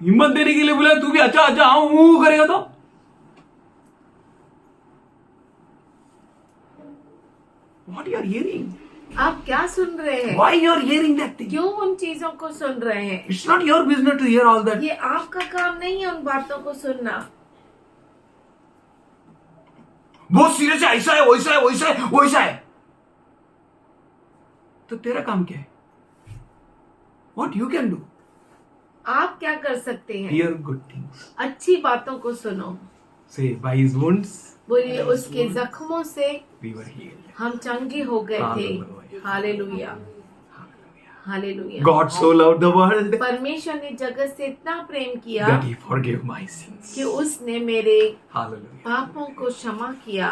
Speaker 5: हिम्मत देने के लिए बोला, तू भी अच्छा अच्छा हाँ ऊ करेगा तो what you are hearing?
Speaker 3: आप क्या सुन रहे हैं?
Speaker 5: Why you are hearing that thing?
Speaker 3: क्यों उन चीजों को सुन रहे हैं?
Speaker 5: It's not your business to hear all that.
Speaker 3: ये आपका काम नहीं है उन बातों को सुनना।
Speaker 5: बहुत सीरियस है, ऐसा है वैसा है वैसा है वैसा है, तो तेरा काम क्या है? What you can do?
Speaker 3: आप क्या कर सकते हैं?
Speaker 5: Hear good things.
Speaker 3: अच्छी बातों को सुनो।
Speaker 5: Say by his wounds
Speaker 3: बोलिए उसके जख्मों से
Speaker 5: we were healed.
Speaker 3: हम चंगे हो गए थे।
Speaker 5: Hallelujah.
Speaker 3: Hallelujah, hallelujah.
Speaker 5: God so loved the world
Speaker 3: परमेश्वर ने जगत से इतना प्रेम किया
Speaker 5: that he forgave my sins.
Speaker 3: कि उसने मेरे
Speaker 5: Hallelujah.
Speaker 3: पापों को क्षमा किया।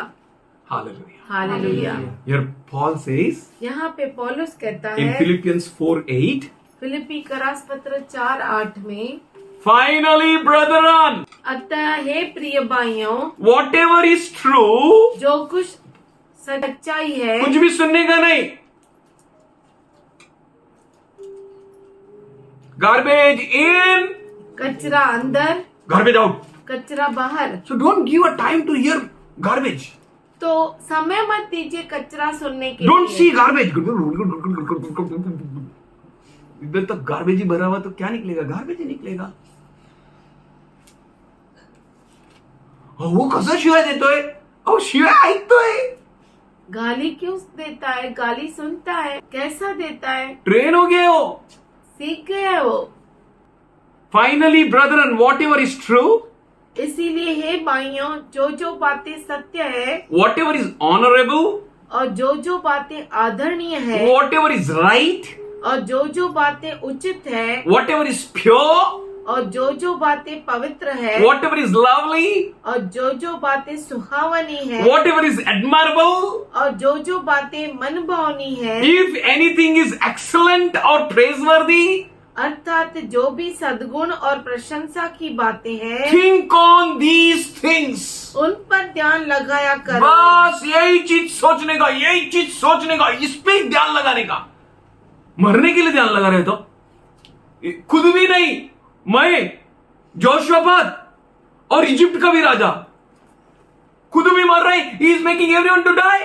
Speaker 5: Hallelujah.
Speaker 3: Hallelujah.
Speaker 5: Here Paul says
Speaker 3: यहाँ पे पौलुस कहता
Speaker 5: in
Speaker 3: है
Speaker 5: Philippians 4:8,
Speaker 3: फिलिपी का राजपत्र 4:8 में,
Speaker 5: finally brethren,
Speaker 3: अतः हे प्रिय भाइयों,
Speaker 5: whatever is true,
Speaker 3: जो कुछ सच्चाई है,
Speaker 5: कुछ भी सुनने का नहीं, garbage in,
Speaker 3: कचरा अंदर,
Speaker 5: garbage out.
Speaker 3: कचरा बाहर।
Speaker 5: So don't give a time to hear garbage.
Speaker 3: तो समय मत दीजिए कचरा सुनने के
Speaker 5: Don't see
Speaker 3: लिए।
Speaker 5: garbage. इधर तो गार्बेज ही भरा हुआ, तो क्या निकलेगा? गार्बेज ही निकलेगा। वो कसं शिवाय देतोय? अहो शिवाय ऐकतोय।
Speaker 3: गाली क्यों देता है? गाली सुनता है। कैसा देता है?
Speaker 5: ट्रेन हो गए हो।
Speaker 3: सीख गया है वो।
Speaker 5: Finally, brethren, whatever is true,
Speaker 3: इसीलिए हे भाइयों, जो जो बातें सत्य है
Speaker 5: whatever is honorable,
Speaker 3: और जो जो बातें आदरणीय है
Speaker 5: whatever is right,
Speaker 3: और जो जो बातें उचित है
Speaker 5: whatever is pure,
Speaker 3: और जो जो बातें पवित्र है
Speaker 5: whatever is lovely,
Speaker 3: और जो जो बातें सुहावनी है
Speaker 5: whatever is admirable,
Speaker 3: और जो जो बातें मन भावनी है,
Speaker 5: if anything is excellent or praiseworthy,
Speaker 3: अर्थात जो भी सद्गुण और प्रशंसा की बातें हैं,
Speaker 5: think on these things.
Speaker 3: उन पर ध्यान लगाया करो।
Speaker 5: बस यही चीज सोचने का, यही चीज सोचने का, इस पे ही ध्यान लगाने का। मरने के लिए ध्यान लगा रहे तो खुद भी नहीं, मैं जोशुआफात और इजिप्ट का भी राजा खुद भी मर रहे, he is making everyone to die,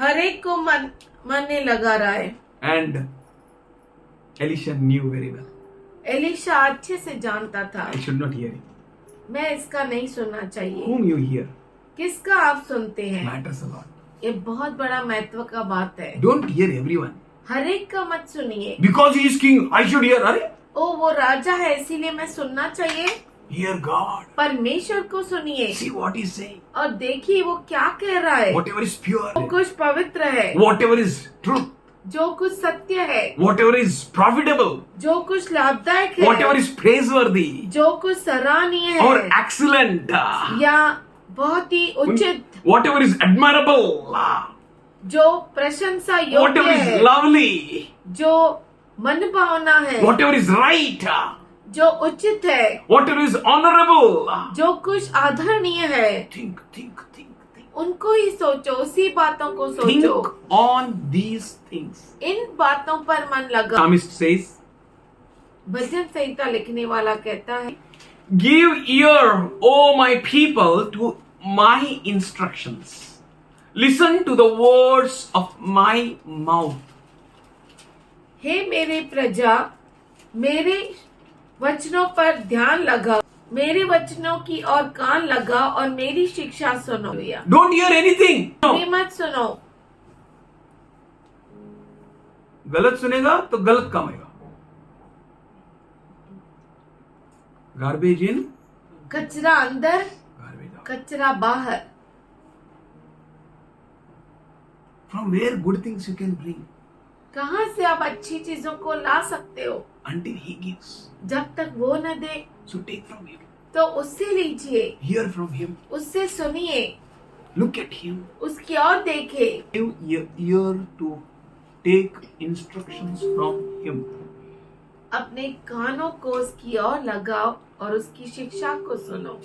Speaker 3: हर एक को मरने लगा रहा है।
Speaker 5: And Elisha knew very well,
Speaker 3: Elisha अच्छे से जानता था,
Speaker 5: I should not hear it,
Speaker 3: मैं इसका नहीं सुनना चाहिए।
Speaker 5: whom you hear
Speaker 3: किसका आप सुनते हैं?
Speaker 5: matters a lot.
Speaker 3: ये बहुत बड़ा महत्व का बात है।
Speaker 5: Don't hear everyone
Speaker 3: हर एक का मत सुनिए।
Speaker 5: because he is king I should hear. अरे
Speaker 3: ओ वो राजा है इसीलिए मैं सुनना चाहिए।
Speaker 5: hear God,
Speaker 3: परमेश्वर को सुनिए
Speaker 5: see what he is saying,
Speaker 3: और देखिए वो क्या कह रहा है।
Speaker 5: whatever is pure,
Speaker 3: जो कुछ पवित्र है,
Speaker 5: whatever is truth,
Speaker 3: जो कुछ सत्य है,
Speaker 5: whatever is profitable,
Speaker 3: जो कुछ लाभदायक है,
Speaker 5: whatever is praiseworthy
Speaker 3: जो कुछ सराहनीय
Speaker 5: or
Speaker 3: है
Speaker 5: excellent,
Speaker 3: या बहुत ही उचित,
Speaker 5: whatever is admirable,
Speaker 3: जो प्रशंसा योग्य
Speaker 5: whatever is
Speaker 3: है,
Speaker 5: lovely,
Speaker 3: जो मन भावना है,
Speaker 5: whatever is right,
Speaker 3: जो उचित है,
Speaker 5: whatever is honorable,
Speaker 3: जो कुछ आदरणीय है,
Speaker 5: think, think, think, think,
Speaker 3: उनको ही सोचो, उसी बातों को सोचो।
Speaker 5: think on these things.
Speaker 3: इन बातों पर मन लगा।
Speaker 5: Psalmist says,
Speaker 3: भजन संहिता लिखने वाला कहता है,
Speaker 5: give ear, O my people, to my instructions. Listen to the words of my mouth.
Speaker 3: हे मेरे प्रजा, मेरे वचनों पर ध्यान लगाओ, मेरे वचनों की ओर कान लगाओ और मेरी शिक्षा सुनो।
Speaker 5: Don't hear anything.
Speaker 3: ये मत सुनो।
Speaker 5: गलत सुनेगा तो गलत कमाएगा। Garbage in,
Speaker 3: कचरा अंदर,
Speaker 5: garbage out.
Speaker 3: कचरा बाहर।
Speaker 5: From where good things you can bring
Speaker 3: कहाँ से आप अच्छी चीजों को ला सकते हो?
Speaker 5: until he gives.
Speaker 3: जब तक वो न दे
Speaker 5: So take from him.
Speaker 3: तो उससे लीजिए,
Speaker 5: Hear from him.
Speaker 3: उससे सुनिए,
Speaker 5: Look at him.
Speaker 3: उसकी ओर देखे।
Speaker 5: Give your ear to take instructions from him.
Speaker 3: अपने कानों को उसकी ओर लगाओ और उसकी शिक्षा को सुनो।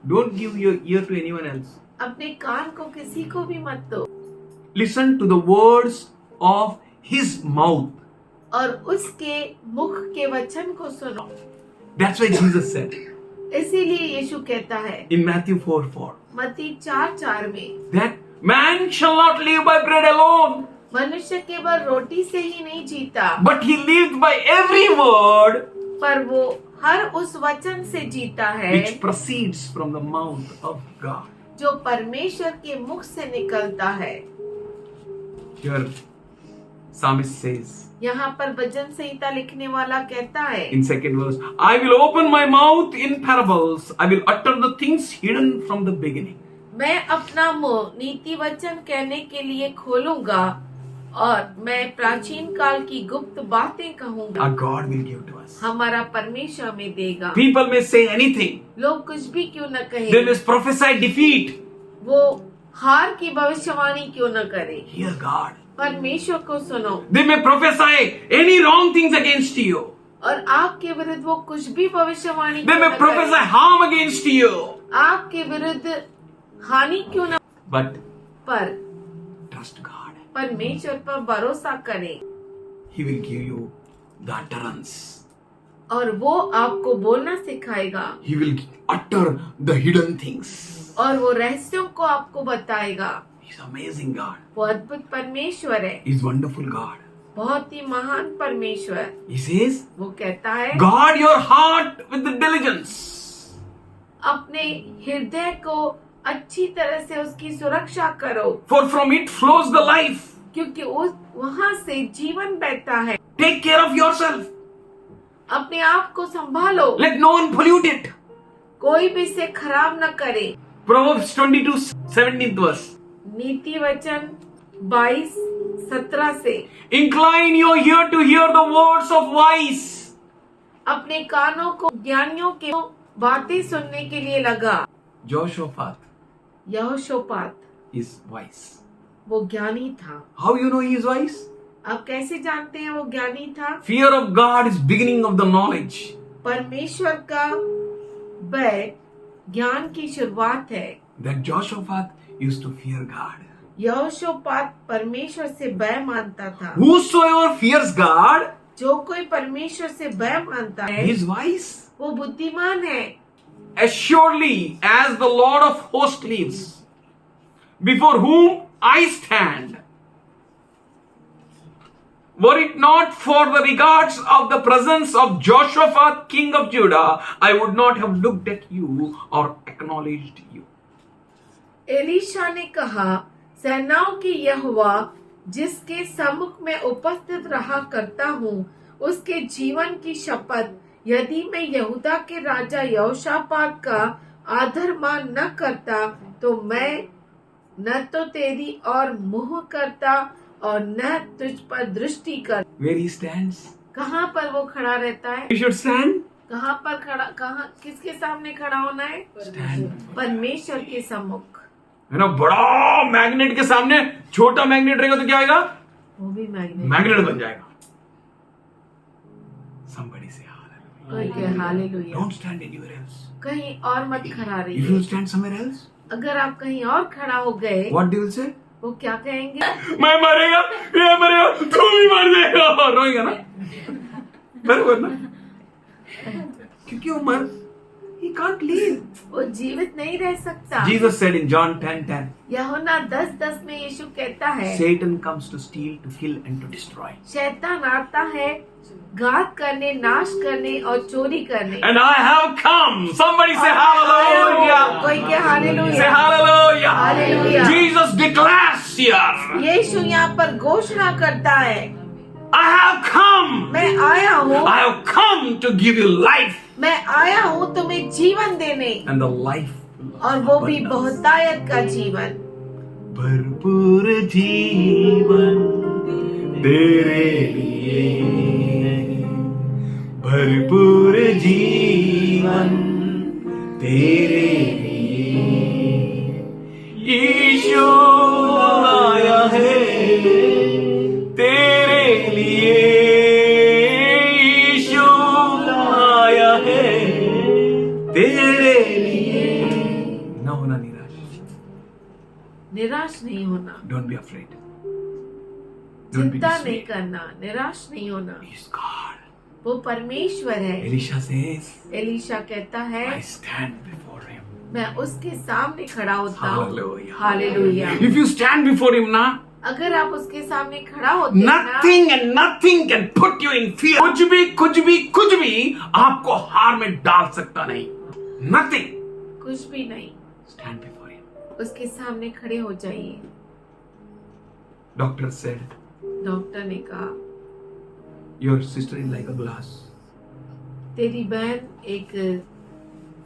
Speaker 5: Don't give your ear to anyone else.
Speaker 3: अपने कान को किसी को भी मत दो
Speaker 5: Listen to the words of his mouth.
Speaker 3: और उसके मुख के वचन को सुनो।
Speaker 5: That's why Jesus said
Speaker 3: इसीलिए यीशु कहता है
Speaker 5: in Matthew 4:4
Speaker 3: मत्ती 4:4 में,
Speaker 5: that man shall not live by bread alone,
Speaker 3: मनुष्य केवल रोटी से ही नहीं जीता,
Speaker 5: but he lived by every word
Speaker 3: पर वो हर उस वचन से जीता है
Speaker 5: which proceeds from the mouth of God.
Speaker 3: जो परमेश्वर के मुख से निकलता है।
Speaker 5: Here, psalmist says
Speaker 3: यहाँ पर भजन संहिता लिखने वाला कहता है
Speaker 5: in second verse, I will open my mouth in parables. I will utter the things hidden from the beginning.
Speaker 3: मैं अपना मुंह नीति वचन कहने के लिए खोलूंगा और मैं प्राचीन काल की गुप्त बातें कहूंगा।
Speaker 5: Our God will give to us.
Speaker 3: हमारा परमेश्वर हमें देगा।
Speaker 5: People may say anything.
Speaker 3: लोग कुछ भी क्यों न
Speaker 5: They
Speaker 3: कहे,
Speaker 5: may prophesy defeat.
Speaker 3: वो हार की भविष्यवाणी क्यों न करे,
Speaker 5: Hear God.
Speaker 3: परमेश्वर को सुनो।
Speaker 5: They may prophesy any wrong things against you.
Speaker 3: और आपके विरुद्ध वो कुछ भी भविष्यवाणी
Speaker 5: They
Speaker 3: क्यों
Speaker 5: may
Speaker 3: न
Speaker 5: prophesy
Speaker 3: करे,
Speaker 5: harm against you.
Speaker 3: आपके विरुद्ध हानि क्यों न,
Speaker 5: But
Speaker 3: पर
Speaker 5: trust God.
Speaker 3: परमेश्वर पर भरोसा करें
Speaker 5: He will give you the utterance.
Speaker 3: और वो आपको बोलना सिखाएगा
Speaker 5: He will utter the hidden things.
Speaker 3: और वो रहस्यों को आपको बताएगा।
Speaker 5: He's amazing God.
Speaker 3: वो अद्भुत परमेश्वर है,
Speaker 5: He's wonderful God.
Speaker 3: बहुत ही महान परमेश्वर।
Speaker 5: He says,
Speaker 3: वो कहता है
Speaker 5: guard your heart with the diligence.
Speaker 3: अपने हृदय को अच्छी तरह से उसकी सुरक्षा करो,
Speaker 5: For from it flows the life.
Speaker 3: क्योंकि उस वहाँ से जीवन बहता है।
Speaker 5: Take care of yourself.
Speaker 3: अपने आप को संभालो,
Speaker 5: Let no one pollute it.
Speaker 3: कोई भी इसे खराब न करे।
Speaker 5: Proverbs 22, 17th verse.
Speaker 3: नीति वचन 22:17 से,
Speaker 5: Incline your ear to hear the words of wise.
Speaker 3: अपने कानों को ज्ञानियों के बातें सुनने के लिए लगा।
Speaker 5: Jehoshaphat
Speaker 3: यहोशापात
Speaker 5: is wise.
Speaker 3: वो ज्ञानी था।
Speaker 5: How you know he is wise?
Speaker 3: आप कैसे जानते हैं वो ज्ञानी था?
Speaker 5: Fear of God is beginning of the knowledge.
Speaker 3: परमेश्वर का भय ज्ञान की शुरुआत है।
Speaker 5: That Jehoshaphat used to fear God.
Speaker 3: यहोशापात परमेश्वर से भय मानता था।
Speaker 5: Whosoever fears God,
Speaker 3: जो कोई परमेश्वर से भय मानता है
Speaker 5: he is wise.
Speaker 3: वो बुद्धिमान है।
Speaker 5: Assuredly, as the Lord of hosts lives, before whom I stand, were it not for the regards of the presence of Jehoshaphat, king of Judah, I would not have looked at you or acknowledged you.
Speaker 3: Elisha ने कहा, सेनाओं की यहोवा जिसके सम्मुख में उपस्थित रहा करता हूँ, उसके जीवन की शपथ, यदि मैं यहूदा के राजा यहोशापात का आदर मान न करता तो मैं न तो तेरी और मुंह करता और न तुझ पर दृष्टि कर।
Speaker 5: Where he stands,
Speaker 3: कहाँ पर वो खड़ा रहता है?
Speaker 5: he should stand.
Speaker 3: कहाँ पर खड़ा, कहाँ किसके सामने खड़ा होना है?
Speaker 5: Stand.
Speaker 3: परमेश्वर के सम्मुख।
Speaker 5: है ना, बड़ा मैग्नेट के सामने छोटा मैग्नेट रहेगा तो क्या आएगा?
Speaker 3: वो भी मैग्नेट
Speaker 5: मैग्नेट बन जाएगा। Somebody say hallelujah.
Speaker 3: कोई कहे hallelujah.
Speaker 5: Don't stand anywhere else.
Speaker 3: कहीं और मत खड़ा
Speaker 5: If
Speaker 3: रहिए।
Speaker 5: you stand somewhere else,
Speaker 3: अगर आप कहीं और खड़ा हो गए
Speaker 5: what they will say?
Speaker 3: वो क्या कहेंगे?
Speaker 5: मैं मरेगा, ये मरेगा, तू भी मर जाएगा, रोएगा ना, बराबर ना? क्योंकि वो He can't live.
Speaker 3: वो जीवित नहीं रह सकता।
Speaker 5: Jesus said in John 10:10,
Speaker 3: यूहन्ना 10:10 में यीशु कहता है,
Speaker 5: Satan comes to steal, to kill and to destroy.
Speaker 3: शैतान आता है घात करने, नाश करने और चोरी करने।
Speaker 5: And I have come. Somebody say hallelujah.
Speaker 3: कोई क्या hallelujah?
Speaker 5: Say hallelujah.
Speaker 3: Hallelujah.
Speaker 5: Jesus declares here,
Speaker 3: यीशु यहाँ पर घोषणा करता है,
Speaker 5: I have come.
Speaker 3: मैं आया हूँ,
Speaker 5: I have come to give you life
Speaker 3: मैं आया हूँ तुम्हें जीवन देने,
Speaker 5: and the life.
Speaker 3: और वो भी बहुतायत का जीवन।
Speaker 5: भरपूर जीवन तेरे लिए, भरपूर जीवन तेरे लिए, यीशु आया है तेरे लिए, यीशु आया है तेरे लिए। न होना निराश।
Speaker 3: निराश नहीं होना,
Speaker 5: Don't be afraid. Don't be
Speaker 3: चिंता नहीं
Speaker 5: dismayed.
Speaker 3: करना, निराश नहीं होना।
Speaker 5: He's God.
Speaker 3: वो परमेश्वर है।
Speaker 5: Elisha says,
Speaker 3: एलीशा कहता है,
Speaker 5: I stand before him.
Speaker 3: मैं उसके सामने खड़ा होता हूँ।
Speaker 5: Hallelujah.
Speaker 3: Hallelujah.
Speaker 5: If you stand before him now,
Speaker 3: अगर आप उसके सामने खड़ा होते हैं ना,
Speaker 5: nothing and nothing can put you in fear. कुछ भी आपको हार में डाल सकता नहीं. Nothing.
Speaker 3: कुछ भी नहीं,
Speaker 5: Stand before him.
Speaker 3: उसके सामने खड़े हो जाइए।
Speaker 5: Doctor said,
Speaker 3: डॉक्टर ने कहा,
Speaker 5: your sister is like a glass.
Speaker 3: तेरी बहन एक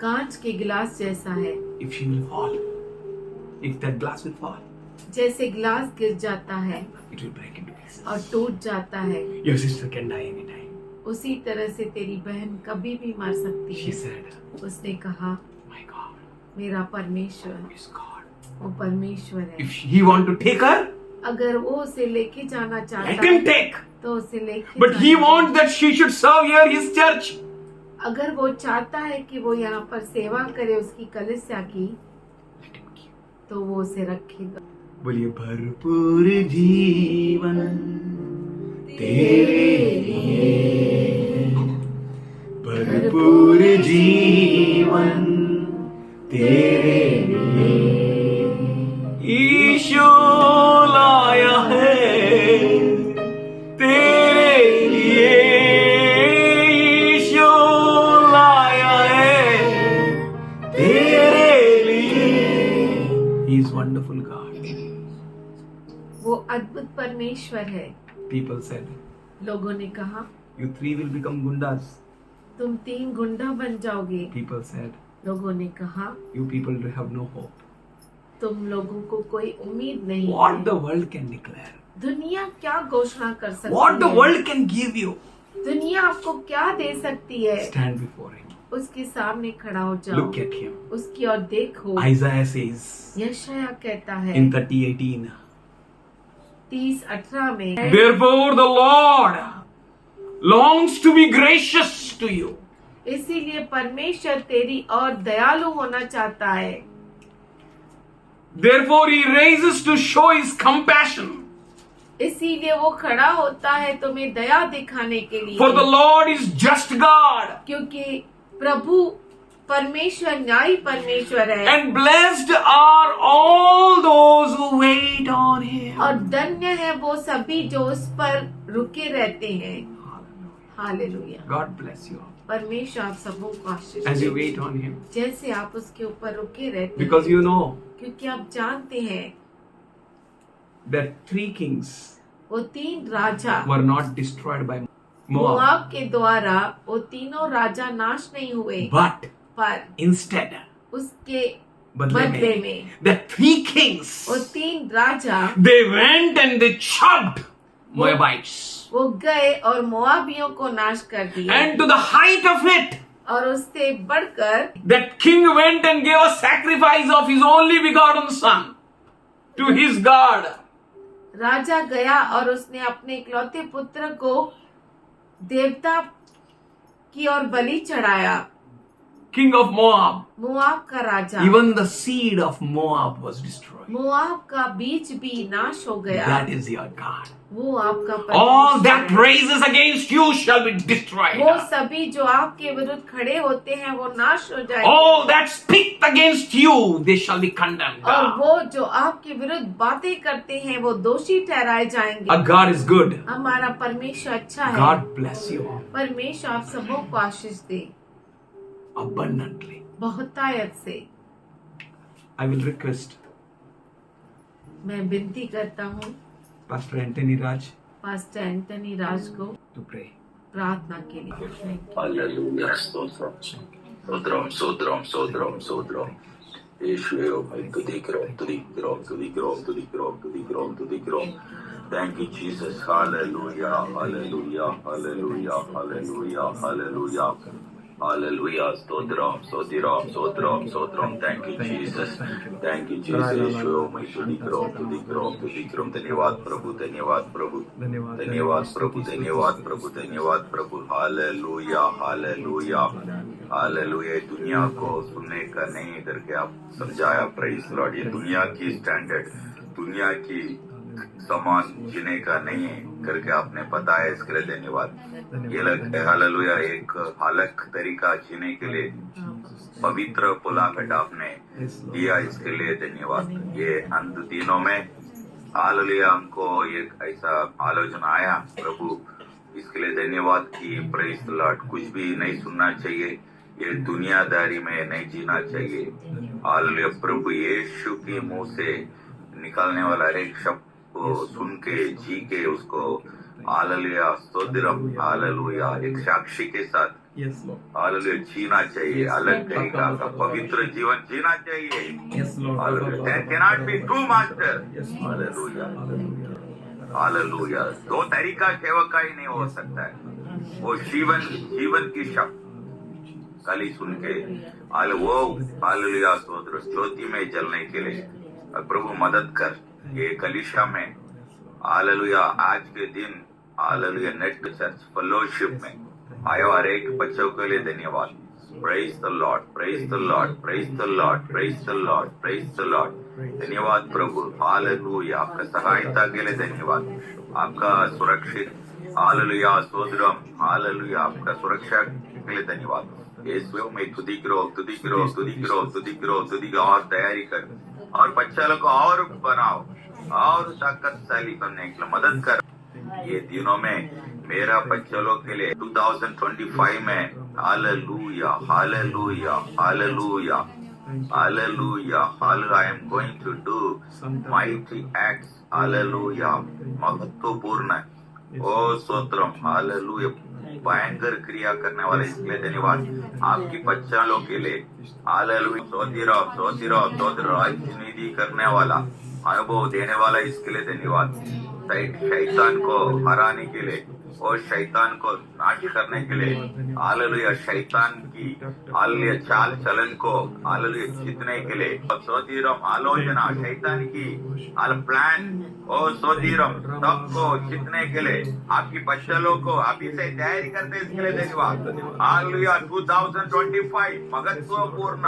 Speaker 3: कांच के गिलास जैसा है।
Speaker 5: If she will fall, if that glass will fall,
Speaker 3: जैसे गिलास गिर जाता है
Speaker 5: it will break into pieces.
Speaker 3: और टूट जाता है,
Speaker 5: Your sister can die anytime.
Speaker 3: उसी तरह से तेरी बहन कभी भी मर सकती
Speaker 5: She
Speaker 3: है।
Speaker 5: said,
Speaker 3: उसने कहा,
Speaker 5: my God
Speaker 3: मेरा परमेश्वर
Speaker 5: is God.
Speaker 3: वो परमेश्वर है।
Speaker 5: If he want to take her,
Speaker 3: अगर वो उसे लेके जाना
Speaker 5: let
Speaker 3: चाहता
Speaker 5: him
Speaker 3: है
Speaker 5: take.
Speaker 3: तो उसे लेके
Speaker 5: But he
Speaker 3: जाना।
Speaker 5: wants that she should serve here his church.
Speaker 3: अगर वो चाहता है कि वो यहाँ पर सेवा करे उसकी कलीसिया की,
Speaker 5: Let him give.
Speaker 3: तो वो उसे रखेगा।
Speaker 5: बोलिए भरपूर जीवन तेरे लिए, भरपूर जीवन तेरे लिए, ईशो लाया है तेरे लिए, ईशो लाया है तेरे लिए। He is wonderful God.
Speaker 3: वो अद्भुत परमेश्वर है।
Speaker 5: People said,
Speaker 3: लोगों ने कहा,
Speaker 5: you three will become gundas.
Speaker 3: तुम 3 गुंडा बन जाओगे।
Speaker 5: People said,
Speaker 3: लोगों ने कहा,
Speaker 5: you people have no hope.
Speaker 3: तुम लोगों को कोई उम्मीद नहीं
Speaker 5: What
Speaker 3: है।
Speaker 5: the world can declare?
Speaker 3: दुनिया क्या घोषणा कर सकती
Speaker 5: What the
Speaker 3: है?
Speaker 5: world can give you?
Speaker 3: दुनिया आपको क्या दे सकती है?
Speaker 5: Stand before him.
Speaker 3: उसके सामने खड़ा हो जाओ,
Speaker 5: Look at him.
Speaker 3: उसकी ओर देखो।
Speaker 5: Isaiah says
Speaker 3: यशायाह कहता है
Speaker 5: in 30:18,
Speaker 3: 30:18 में,
Speaker 5: therefore the Lord longs to be gracious to you.
Speaker 3: इसीलिए परमेश्वर तेरी और दयालु होना चाहता है।
Speaker 5: Therefore he raises to show his compassion.
Speaker 3: इसीलिए वो खड़ा होता है तुम्हें दया दिखाने के लिए।
Speaker 5: For the Lord is just God.
Speaker 3: क्योंकि प्रभु परमेश्वर न्यायी परमेश्वर है।
Speaker 5: And blessed are all those who wait on him.
Speaker 3: और धन्य है वो सभी जो उस पर रुके रहते हैं। Hallelujah.
Speaker 5: God bless you all
Speaker 3: परमेश्वर आप सबों को आशीष
Speaker 5: as you
Speaker 3: they.
Speaker 5: wait on him.
Speaker 3: जैसे आप उसके ऊपर रुके रहते
Speaker 5: Because
Speaker 3: हैं,
Speaker 5: you know
Speaker 3: क्योंकि आप जानते हैं
Speaker 5: that 3 kings
Speaker 3: वो 3 राजा
Speaker 5: were not destroyed by Moab.
Speaker 3: Moab के द्वारा वो तीनों राजा नाश नहीं हुए,
Speaker 5: But
Speaker 3: पर
Speaker 5: instead,
Speaker 3: उसके
Speaker 5: बदले
Speaker 3: बदले
Speaker 5: में,
Speaker 3: में
Speaker 5: the 3 kings,
Speaker 3: वो 3 राजा
Speaker 5: they went and they chopped Moabites.
Speaker 3: वो गए और मोआबियों को नाश कर दिया।
Speaker 5: And to the height of it,
Speaker 3: और उससे बढ़कर
Speaker 5: that king went and gave a sacrifice of his only begotten son to his God.
Speaker 3: राजा गया और उसने अपने इकलौते पुत्र को देवता की ओर बलि चढ़ाया।
Speaker 5: king of Moab.
Speaker 3: मोआब का राजा,
Speaker 5: Even the seed of Moab was destroyed.
Speaker 3: Moab का बीज भी नाश हो गया।
Speaker 5: That is your God.
Speaker 3: वो आपका
Speaker 5: All
Speaker 3: परमेश्वर
Speaker 5: that
Speaker 3: है।
Speaker 5: raises against you shall be destroyed.
Speaker 3: वो सभी जो आपके विरुद्ध खड़े होते हैं वो नाश हो जाएंगे।
Speaker 5: All that speak against you, they shall be condemned.
Speaker 3: और वो जो आपके विरुद्ध बातें करते हैं वो दोषी ठहराए जाएंगे।
Speaker 5: Our God is good.
Speaker 3: हमारा परमेश्वर अच्छा है।
Speaker 5: God bless you
Speaker 3: परमेश्वर आप सबों को आशीष दे
Speaker 5: abundantly.
Speaker 3: बहुतायत से।
Speaker 5: I will request
Speaker 3: मैं विनती करता हूँ
Speaker 5: Pastor Anthony Raj
Speaker 3: pastor Anthony Raj को
Speaker 5: to pray.
Speaker 3: प्रार्थना के लिए।
Speaker 6: Hallelujah. Stotram. Sodram, Sodram, Sodram, Sodram. Yeshua, Thank you, Jesus. Hallelujah, hallelujah, hallelujah, hallelujah, hallelujah. Hallelujah. Stotram, Sodram, Sodram, Sodram. Thank you, Jesus. Thank you, Jesus. Yeshua, धन्यवाद प्रभु, धन्यवाद प्रभु, धन्यवाद प्रभु, धन्यवाद प्रभु, धन्यवाद प्रभु। Hallelujah, hallelujah, hallelujah. दुनिया को सुनने का नहीं करके आप समझाया, प्रेज लॉर्ड। ये दुनिया की स्टैंडर्ड, दुनिया की समान जीने का नहीं है करके आपने बताया, इसके लिए धन्यवाद। ये हालेलुया एक अलग तरीका जीने के लिए पवित्र पुलाकट आपने दिया, इसके लिए धन्यवाद। ये अंत दिनों में हालेलुया हमको एक ऐसा आलोचना आया प्रभु, इसके लिए धन्यवाद कि प्रेज लॉर्ड कुछ भी नहीं सुनना चाहिए, ये दुनियादारी में नहीं जीना चाहिए। हालेलुया प्रभु यीशु के मुंह से निकलने वाला एक शब्द को सुन के जी के उसको हालेलुया स्तोत्रम हालेलुया एक साक्षी के साथ हालेलुया जीना चाहिए, अलग तरीका का पवित्र जीवन जीना चाहिए। Hallelujah there cannot be two master. Hallelujah hallelujah दो तरीका सेवक ही नहीं हो सकता है। वो जीवन की शब्द कली सुन के वो हालेलुया स्तोत्र ज्योति में जलने के लिए प्रभु मदद कर। ये कलीसिया में हालेलुया आज के दिन हालेलुया नेट चर्च फेलोशिप में आए हर एक बच्चों के लिए धन्यवाद। Praise the Lord, praise the Lord, praise the Lord, praise the Lord, praise the Lord. धन्यवाद प्रभु, हालेलुया आपका सहायता के लिए धन्यवाद, आपका सुरक्षित हालेलुया स्तोत्रम हालेलुया आपका सुरक्षा के लिए धन्यवाद। यीशु में तुदी करो, तुदी करो, तुदी करो, तुदी करो, तुदी का और तैयारी कर और बच्चा लोग को और बनाओ और ताकतशाली बनने के लिए मदद कर। ये दिनों में मेरा बच्चा लोग के लिए 2025 में hallelujah hallelujah hallelujah hallelujah hallelujah I am going to do mighty acts hallelujah महत्वपूर्ण ओ स्तोत्रम हालेलुया भयंकर क्रिया करने वाले इसके लिए धन्यवाद। आपकी बच्चा लोग के लिए हालेलुया स्तोत्र राजनीति करने वाला अनुभव देने वाला इसके लिए धन्यवाद। शैतान को हराने के लिए और शैतान को नाश करने के लिए हालेलुया शैतान की हालेलुया चाल चलन को हालेलुया जीतने के लिए सोतीरम आलोचना शैतान की प्लान और सोतीरम सबको जीतने के लिए आपकी बच्चों को आप इसे तैयारी करते इसके लिए धन्यवाद। हालेलुया 2025 महत्वपूर्ण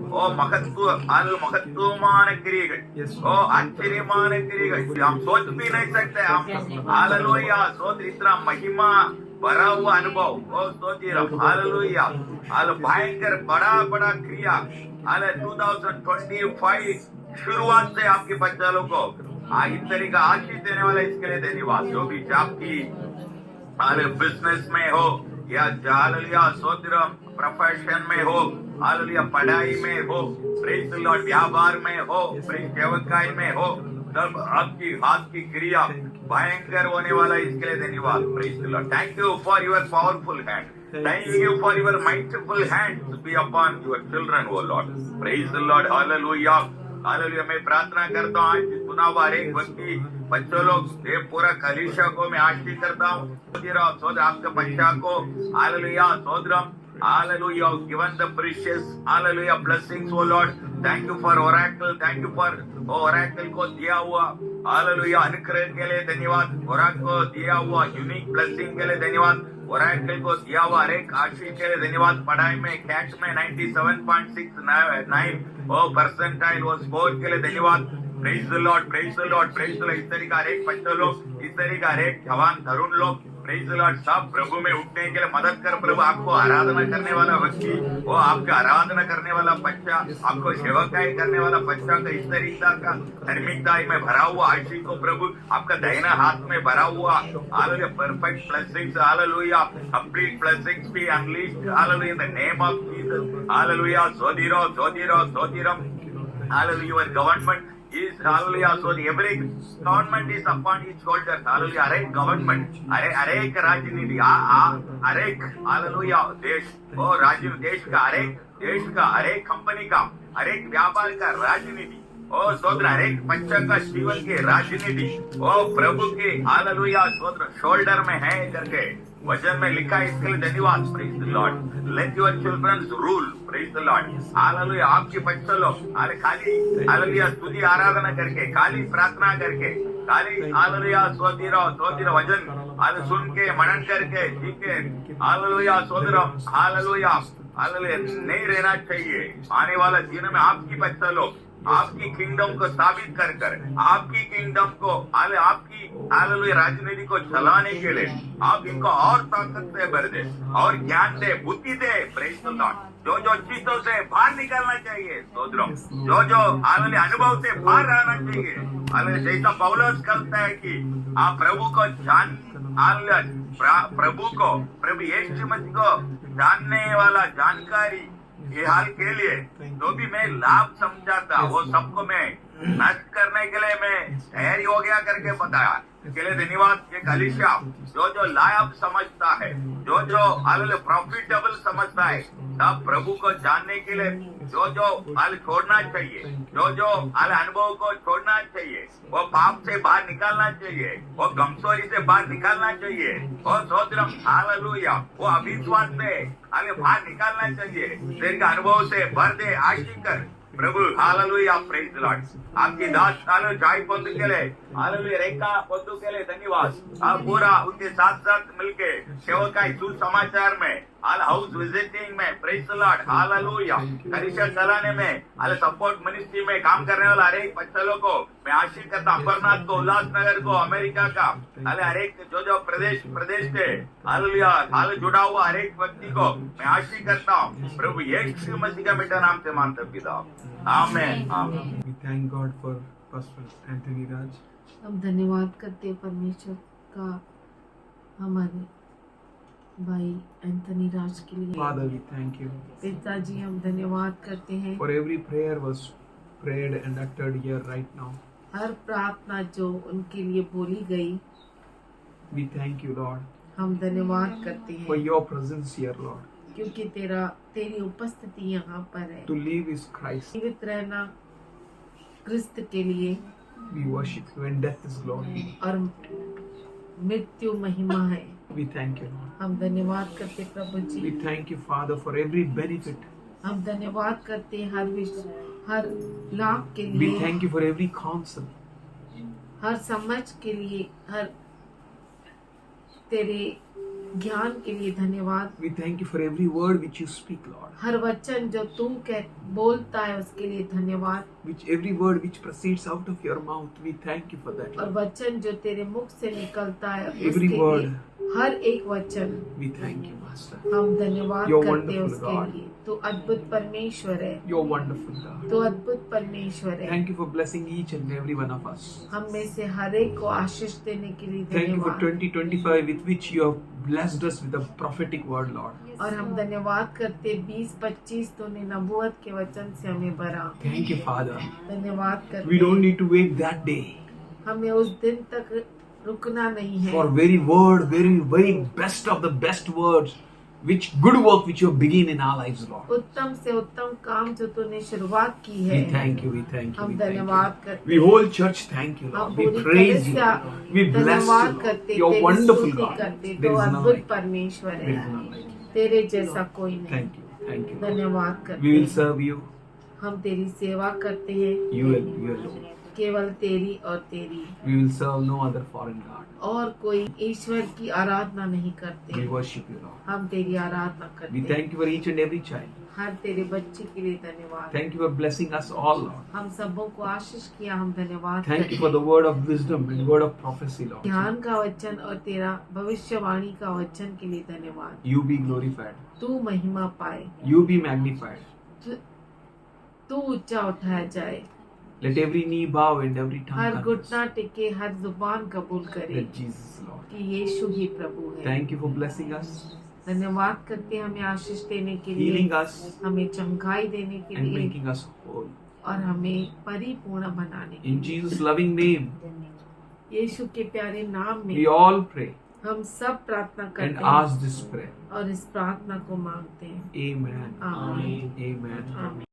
Speaker 6: ओ महत्वमान क्रियेகள் ओ आश्चर्यमान क्रियेகள் हम सोच भी नहीं सकते। हम हालेलुया स्तोत्र इतना महिमा भरा हुआ अनुभव ओ स्तोत्रम हालेलुया भयंकर बड़ा क्रिया 2025 शुरुआत से आपके बच्चा लोग को इस तरीका आशीष देने वाला इसके लिए धन्यवाद। जो भी आपकी बिजनेस में हो या हालेलुया स्तोत्रम प्रोफेशन में हो हालेलुया पढ़ाई में हो प्रेज द लॉर्ड व्यापार में हो प्रेज सेवकाई में हो तब आपकी हाथ की क्रिया भयंकर होने वाला इसके लिए धन्यवाद। Praise the Lord thank you for your powerful hand, thank you for your mightful hand to be upon your children o Lord. Praise the Lord hallelujah hallelujah मैं प्रार्थना करता हूँ आज सुना हुआ हर एक व्यक्ति बच्चों लोग ये पूरा कलीसिया को मैं आशीष करता हूँ। सोदर आपके बच्चा को हालेलुया सोदरम Hallelujah, given the precious, hallelujah, blessings, oh Lord. Thank you for oracle, thank you for oracle को दिया हुआ हालेलुया अनुग्रह के लिए धन्यवाद, ओरेकल को दिया हुआ यूनिक ब्लेसिंग के लिए धन्यवाद, ओरेकल को दिया हुआ हर एक आशीष के लिए धन्यवाद। पढ़ाई में कैट में 97.69 परसेंटाइल वो स्कोर के लिए धन्यवाद। Praise the Lord, praise the Lord, praise the Lord. इस तरह का हर एक बच्चे लोग, इस तरह का हर एक जवान तरुण लोग प्रेज द लॉर्ड सब प्रभु में उठने के लिए मदद कर प्रभु। आपको आराधना करने वाला व्यक्ति, वो आपका आराधना करने वाला बच्चा, आपको सेवकाई करने वाला बच्चा का इस तरीका का धार्मिकताई में भरा हुआ आशीष को प्रभु आपका दाहिना हाथ में भरा हुआ hallelujah perfect blessings hallelujah complete blessings be unleashed hallelujah in the name of Jesus hallelujah. सोदीरो सोदीरो सोदीरम hallelujah. Your government is hallelujah, so every government is upon his shoulders hallelujah। हर एक गवर्नमेंट, हर एक राजनीति, हर एक हालेलुया देश, वो राज्य देश का हर एक कंपनी का, हर एक व्यापार का राजनीति, ओ सोदर हर एक बच्चा का जीवन की राजनीति ओ प्रभु के हालेलुया सोदर शोल्डर में है करके वचन में लिखा है। इसके लिए धन्यवाद। Praise the Lord. Let your children rule. Praise the Lord hallelujah. आपके बच्चे लोग खाली हालेलुया स्तुति आराधना करके, खाली प्रार्थना करके, खाली हालेलुया सोदीरो सोदीरो वचन हाले सुन के मनन करके ठीक है हालेलुया सोदीरो हालेलुया हालेलुया नहीं रहना चाहिए। आने वाला दिन में आपकी बच्चे लोग आपकी किंगडम को साबित कर आपकी किंगडम को आपकी हालेलुया राजनीति को चलाने के लिए आप इनको और ताकत से भर दे और ज्ञान दे, बुद्धि दे। Praise the Lord. जो चीजों से बाहर निकलना चाहिए सोदरो, जो हालेलुया अनुभव से बाहर रहना चाहिए हालेलुया। जैसा पौलुस कहता है कि आप प्रभु को जान हालेलुया प्रभु यीशु मसीह को जानने वाला जानकारी ये हाल के लिए जो भी मैं लाभ समझा था वो सबको मैं नष्ट करने के लिए मैं तैयारी हो गया करके बताया। के लिए धन्यवाद। एक अलीशा जो लायक समझता है, जो हालेलुया प्रॉफिटेबल समझता है, सब प्रभु को जानने के लिए जो छोड़ना चाहिए, जो अनुभव को छोड़ना चाहिए, वो पाप से बाहर निकालना चाहिए, वो कमजोरी से बाहर निकालना चाहिए, वो सोदरम हालेलुया वो अविश्वास से बाहर निकालना चाहिए। तेरे अनुभव से भर दे आशीष कर प्रभु हालेलुया। Praise the Lord. आपकी दास हालेलुया जॉय पोंदु के लिए हालेलुया रेखा पोंदु के लिए धन्यवाद। आप पूरा उनके साथ मिलके सेवकाई सुसमाचार में हाउस विजिटिंग में प्रेज द लॉर्ड हालेलुया कलीसिया चलाने में सपोर्ट मिनिस्ट्री में काम करने वाला हर एक बच्चे लोग को मैं आशीष करता हूं। अमरनाथ को, उल्लासनगर को, अमेरिका का हर एक जो प्रदेश के हालेलुया जुड़ा हुआ हर एक व्यक्ति को मैं आशीष करता हूँ प्रभु यीशु मसीह का मीठा नाम से मानते पिता आमीन आमीन।
Speaker 7: We thank God for Pastor Anthony Raj.
Speaker 3: हम धन्यवाद करते हैं परमेश्वर का हमारे भाई एंथनी राज के लिए।
Speaker 7: Father, we thank you
Speaker 3: पिताजी हम धन्यवाद करते हैं
Speaker 7: for every prayer was prayed and uttered here right now.
Speaker 3: हर प्रार्थना जो उनके लिए बोली गई।
Speaker 7: We thank you, Lord,
Speaker 3: हम धन्यवाद करते
Speaker 7: for
Speaker 3: हैं
Speaker 7: your presence here, Lord.
Speaker 3: क्योंकि तेरी उपस्थिति यहाँ पर है।
Speaker 7: To live is Christ.
Speaker 3: जीवित रहना क्रिस्त के लिए
Speaker 7: We worship you and death is glory.
Speaker 3: और मृत्यु महिमा है।
Speaker 7: We thank you, Lord.
Speaker 3: हम धन्यवाद करते प्रभु
Speaker 7: We
Speaker 3: ji.
Speaker 7: thank you, Father, for every benefit.
Speaker 3: हम धन्यवाद करते हर लाभ के
Speaker 7: We
Speaker 3: लिए,
Speaker 7: thank you for every counsel.
Speaker 3: हर समझ के लिए, हर तेरे ज्ञान के लिए धन्यवाद।
Speaker 7: We thank you for every word which you speak, Lord.
Speaker 3: हर वचन जो तू बोलता है उसके लिए धन्यवाद।
Speaker 7: Every word which proceeds out of your mouth, we thank you for that,
Speaker 3: और
Speaker 7: Lord.
Speaker 3: वचन जो तेरे मुख से निकलता है
Speaker 7: Every
Speaker 3: उसके
Speaker 7: word.
Speaker 3: लिए हर एक वचन
Speaker 7: We thank you, Master.
Speaker 3: हम धन्यवाद
Speaker 7: You're
Speaker 3: करते हैं
Speaker 7: wonderful,
Speaker 3: उसके
Speaker 7: God.
Speaker 3: लिए। तो अद्भुत परमेश्वर है,
Speaker 7: You're wonderful, God.
Speaker 3: तो अद्भुत परमेश्वर है।
Speaker 7: Thank you for blessing each and every one of us.
Speaker 3: हम में से हर एक को आशीष देने के लिए
Speaker 7: Thank you for
Speaker 3: धन्यवाद।
Speaker 7: 2025 with which you have blessed us with a prophetic word, Lord.
Speaker 3: और हम धन्यवाद करते 20-25 तूने नबूवत के वचन से हमें भरा।
Speaker 7: Thank you, Father.
Speaker 3: धन्यवाद
Speaker 7: We
Speaker 3: करते
Speaker 7: don't need to wait that day
Speaker 3: हमें उस दिन तक रुकना नहीं है।
Speaker 7: for very best of the best words, which good work which you begin in our lives, Lord.
Speaker 3: उत्तम से उत्तम काम जो तूने शुरुआत की
Speaker 7: We
Speaker 3: है,
Speaker 7: thank you, we thank you,
Speaker 3: हम
Speaker 7: we thank
Speaker 3: धन्यवाद
Speaker 7: you.
Speaker 3: करते
Speaker 7: We whole church thank you,
Speaker 3: हम
Speaker 7: Lord. We
Speaker 3: पूरी
Speaker 7: praise you.
Speaker 3: कलीसिया
Speaker 7: We bless
Speaker 3: धन्यवाद
Speaker 7: you,
Speaker 3: करते,
Speaker 7: Lord. You're
Speaker 3: तेरी
Speaker 7: wonderful,
Speaker 3: स्तुति
Speaker 7: God.
Speaker 3: करते,
Speaker 7: There
Speaker 3: तो
Speaker 7: is none
Speaker 3: अद्भुत
Speaker 7: like you.
Speaker 3: परमेश्वर
Speaker 7: There is
Speaker 3: है,
Speaker 7: none like you.
Speaker 3: तेरे जैसा कोई नहीं।
Speaker 7: Thank you, thank you.
Speaker 3: धन्यवाद
Speaker 7: We
Speaker 3: करते
Speaker 7: will serve you.
Speaker 3: हम तेरी सेवा करते हैं,
Speaker 7: You alone.
Speaker 3: केवल तेरी और तेरी,
Speaker 7: We will serve no other foreign God.
Speaker 3: और कोई ईश्वर की आराधना नहीं
Speaker 7: We
Speaker 3: करते।
Speaker 7: worship you, Lord.
Speaker 3: हम तेरी आराधना
Speaker 7: We
Speaker 3: करते हैं।
Speaker 7: thank you for each and every child.
Speaker 3: हर तेरे बच्चे के लिए धन्यवाद।
Speaker 7: Thank you for blessing us all, Lord.
Speaker 3: हम सबों को आशीष किया, हम धन्यवाद
Speaker 7: Thank you
Speaker 3: करते
Speaker 7: for the word of wisdom and word of prophecy,
Speaker 3: हैं।
Speaker 7: Lord.
Speaker 3: ध्यान का वचन और तेरा भविष्यवाणी का वचन के लिए धन्यवाद।
Speaker 7: You be glorified.
Speaker 3: तू महिमा पाए,
Speaker 7: You be magnified.
Speaker 3: तू ऊंचा उठाया जाए,
Speaker 7: Let every knee bow and every tongue
Speaker 3: her
Speaker 7: confess
Speaker 3: घुटना टिके, हर जुबान कबूल करे
Speaker 7: that Jesus is Lord.
Speaker 3: कि यीशु ही प्रभु है।
Speaker 7: Thank you for blessing us,
Speaker 3: धन्यवाद करते हैं हमें आशीष देने के
Speaker 7: healing
Speaker 3: लिए,
Speaker 7: us,
Speaker 3: हमें चंगाई देने के
Speaker 7: and
Speaker 3: लिए
Speaker 7: making us whole.
Speaker 3: और हमें परिपूर्ण बनाने के
Speaker 7: In Jesus' loving name,
Speaker 3: लिए। यीशु के प्यारे नाम में
Speaker 7: we all pray
Speaker 3: हम सब प्रार्थना
Speaker 7: and
Speaker 3: करते हैं
Speaker 7: ask this prayer.
Speaker 3: और इस प्रार्थना को मांगते हैं।
Speaker 7: Amen.
Speaker 3: आमीन।
Speaker 7: Amen.
Speaker 3: आमीन।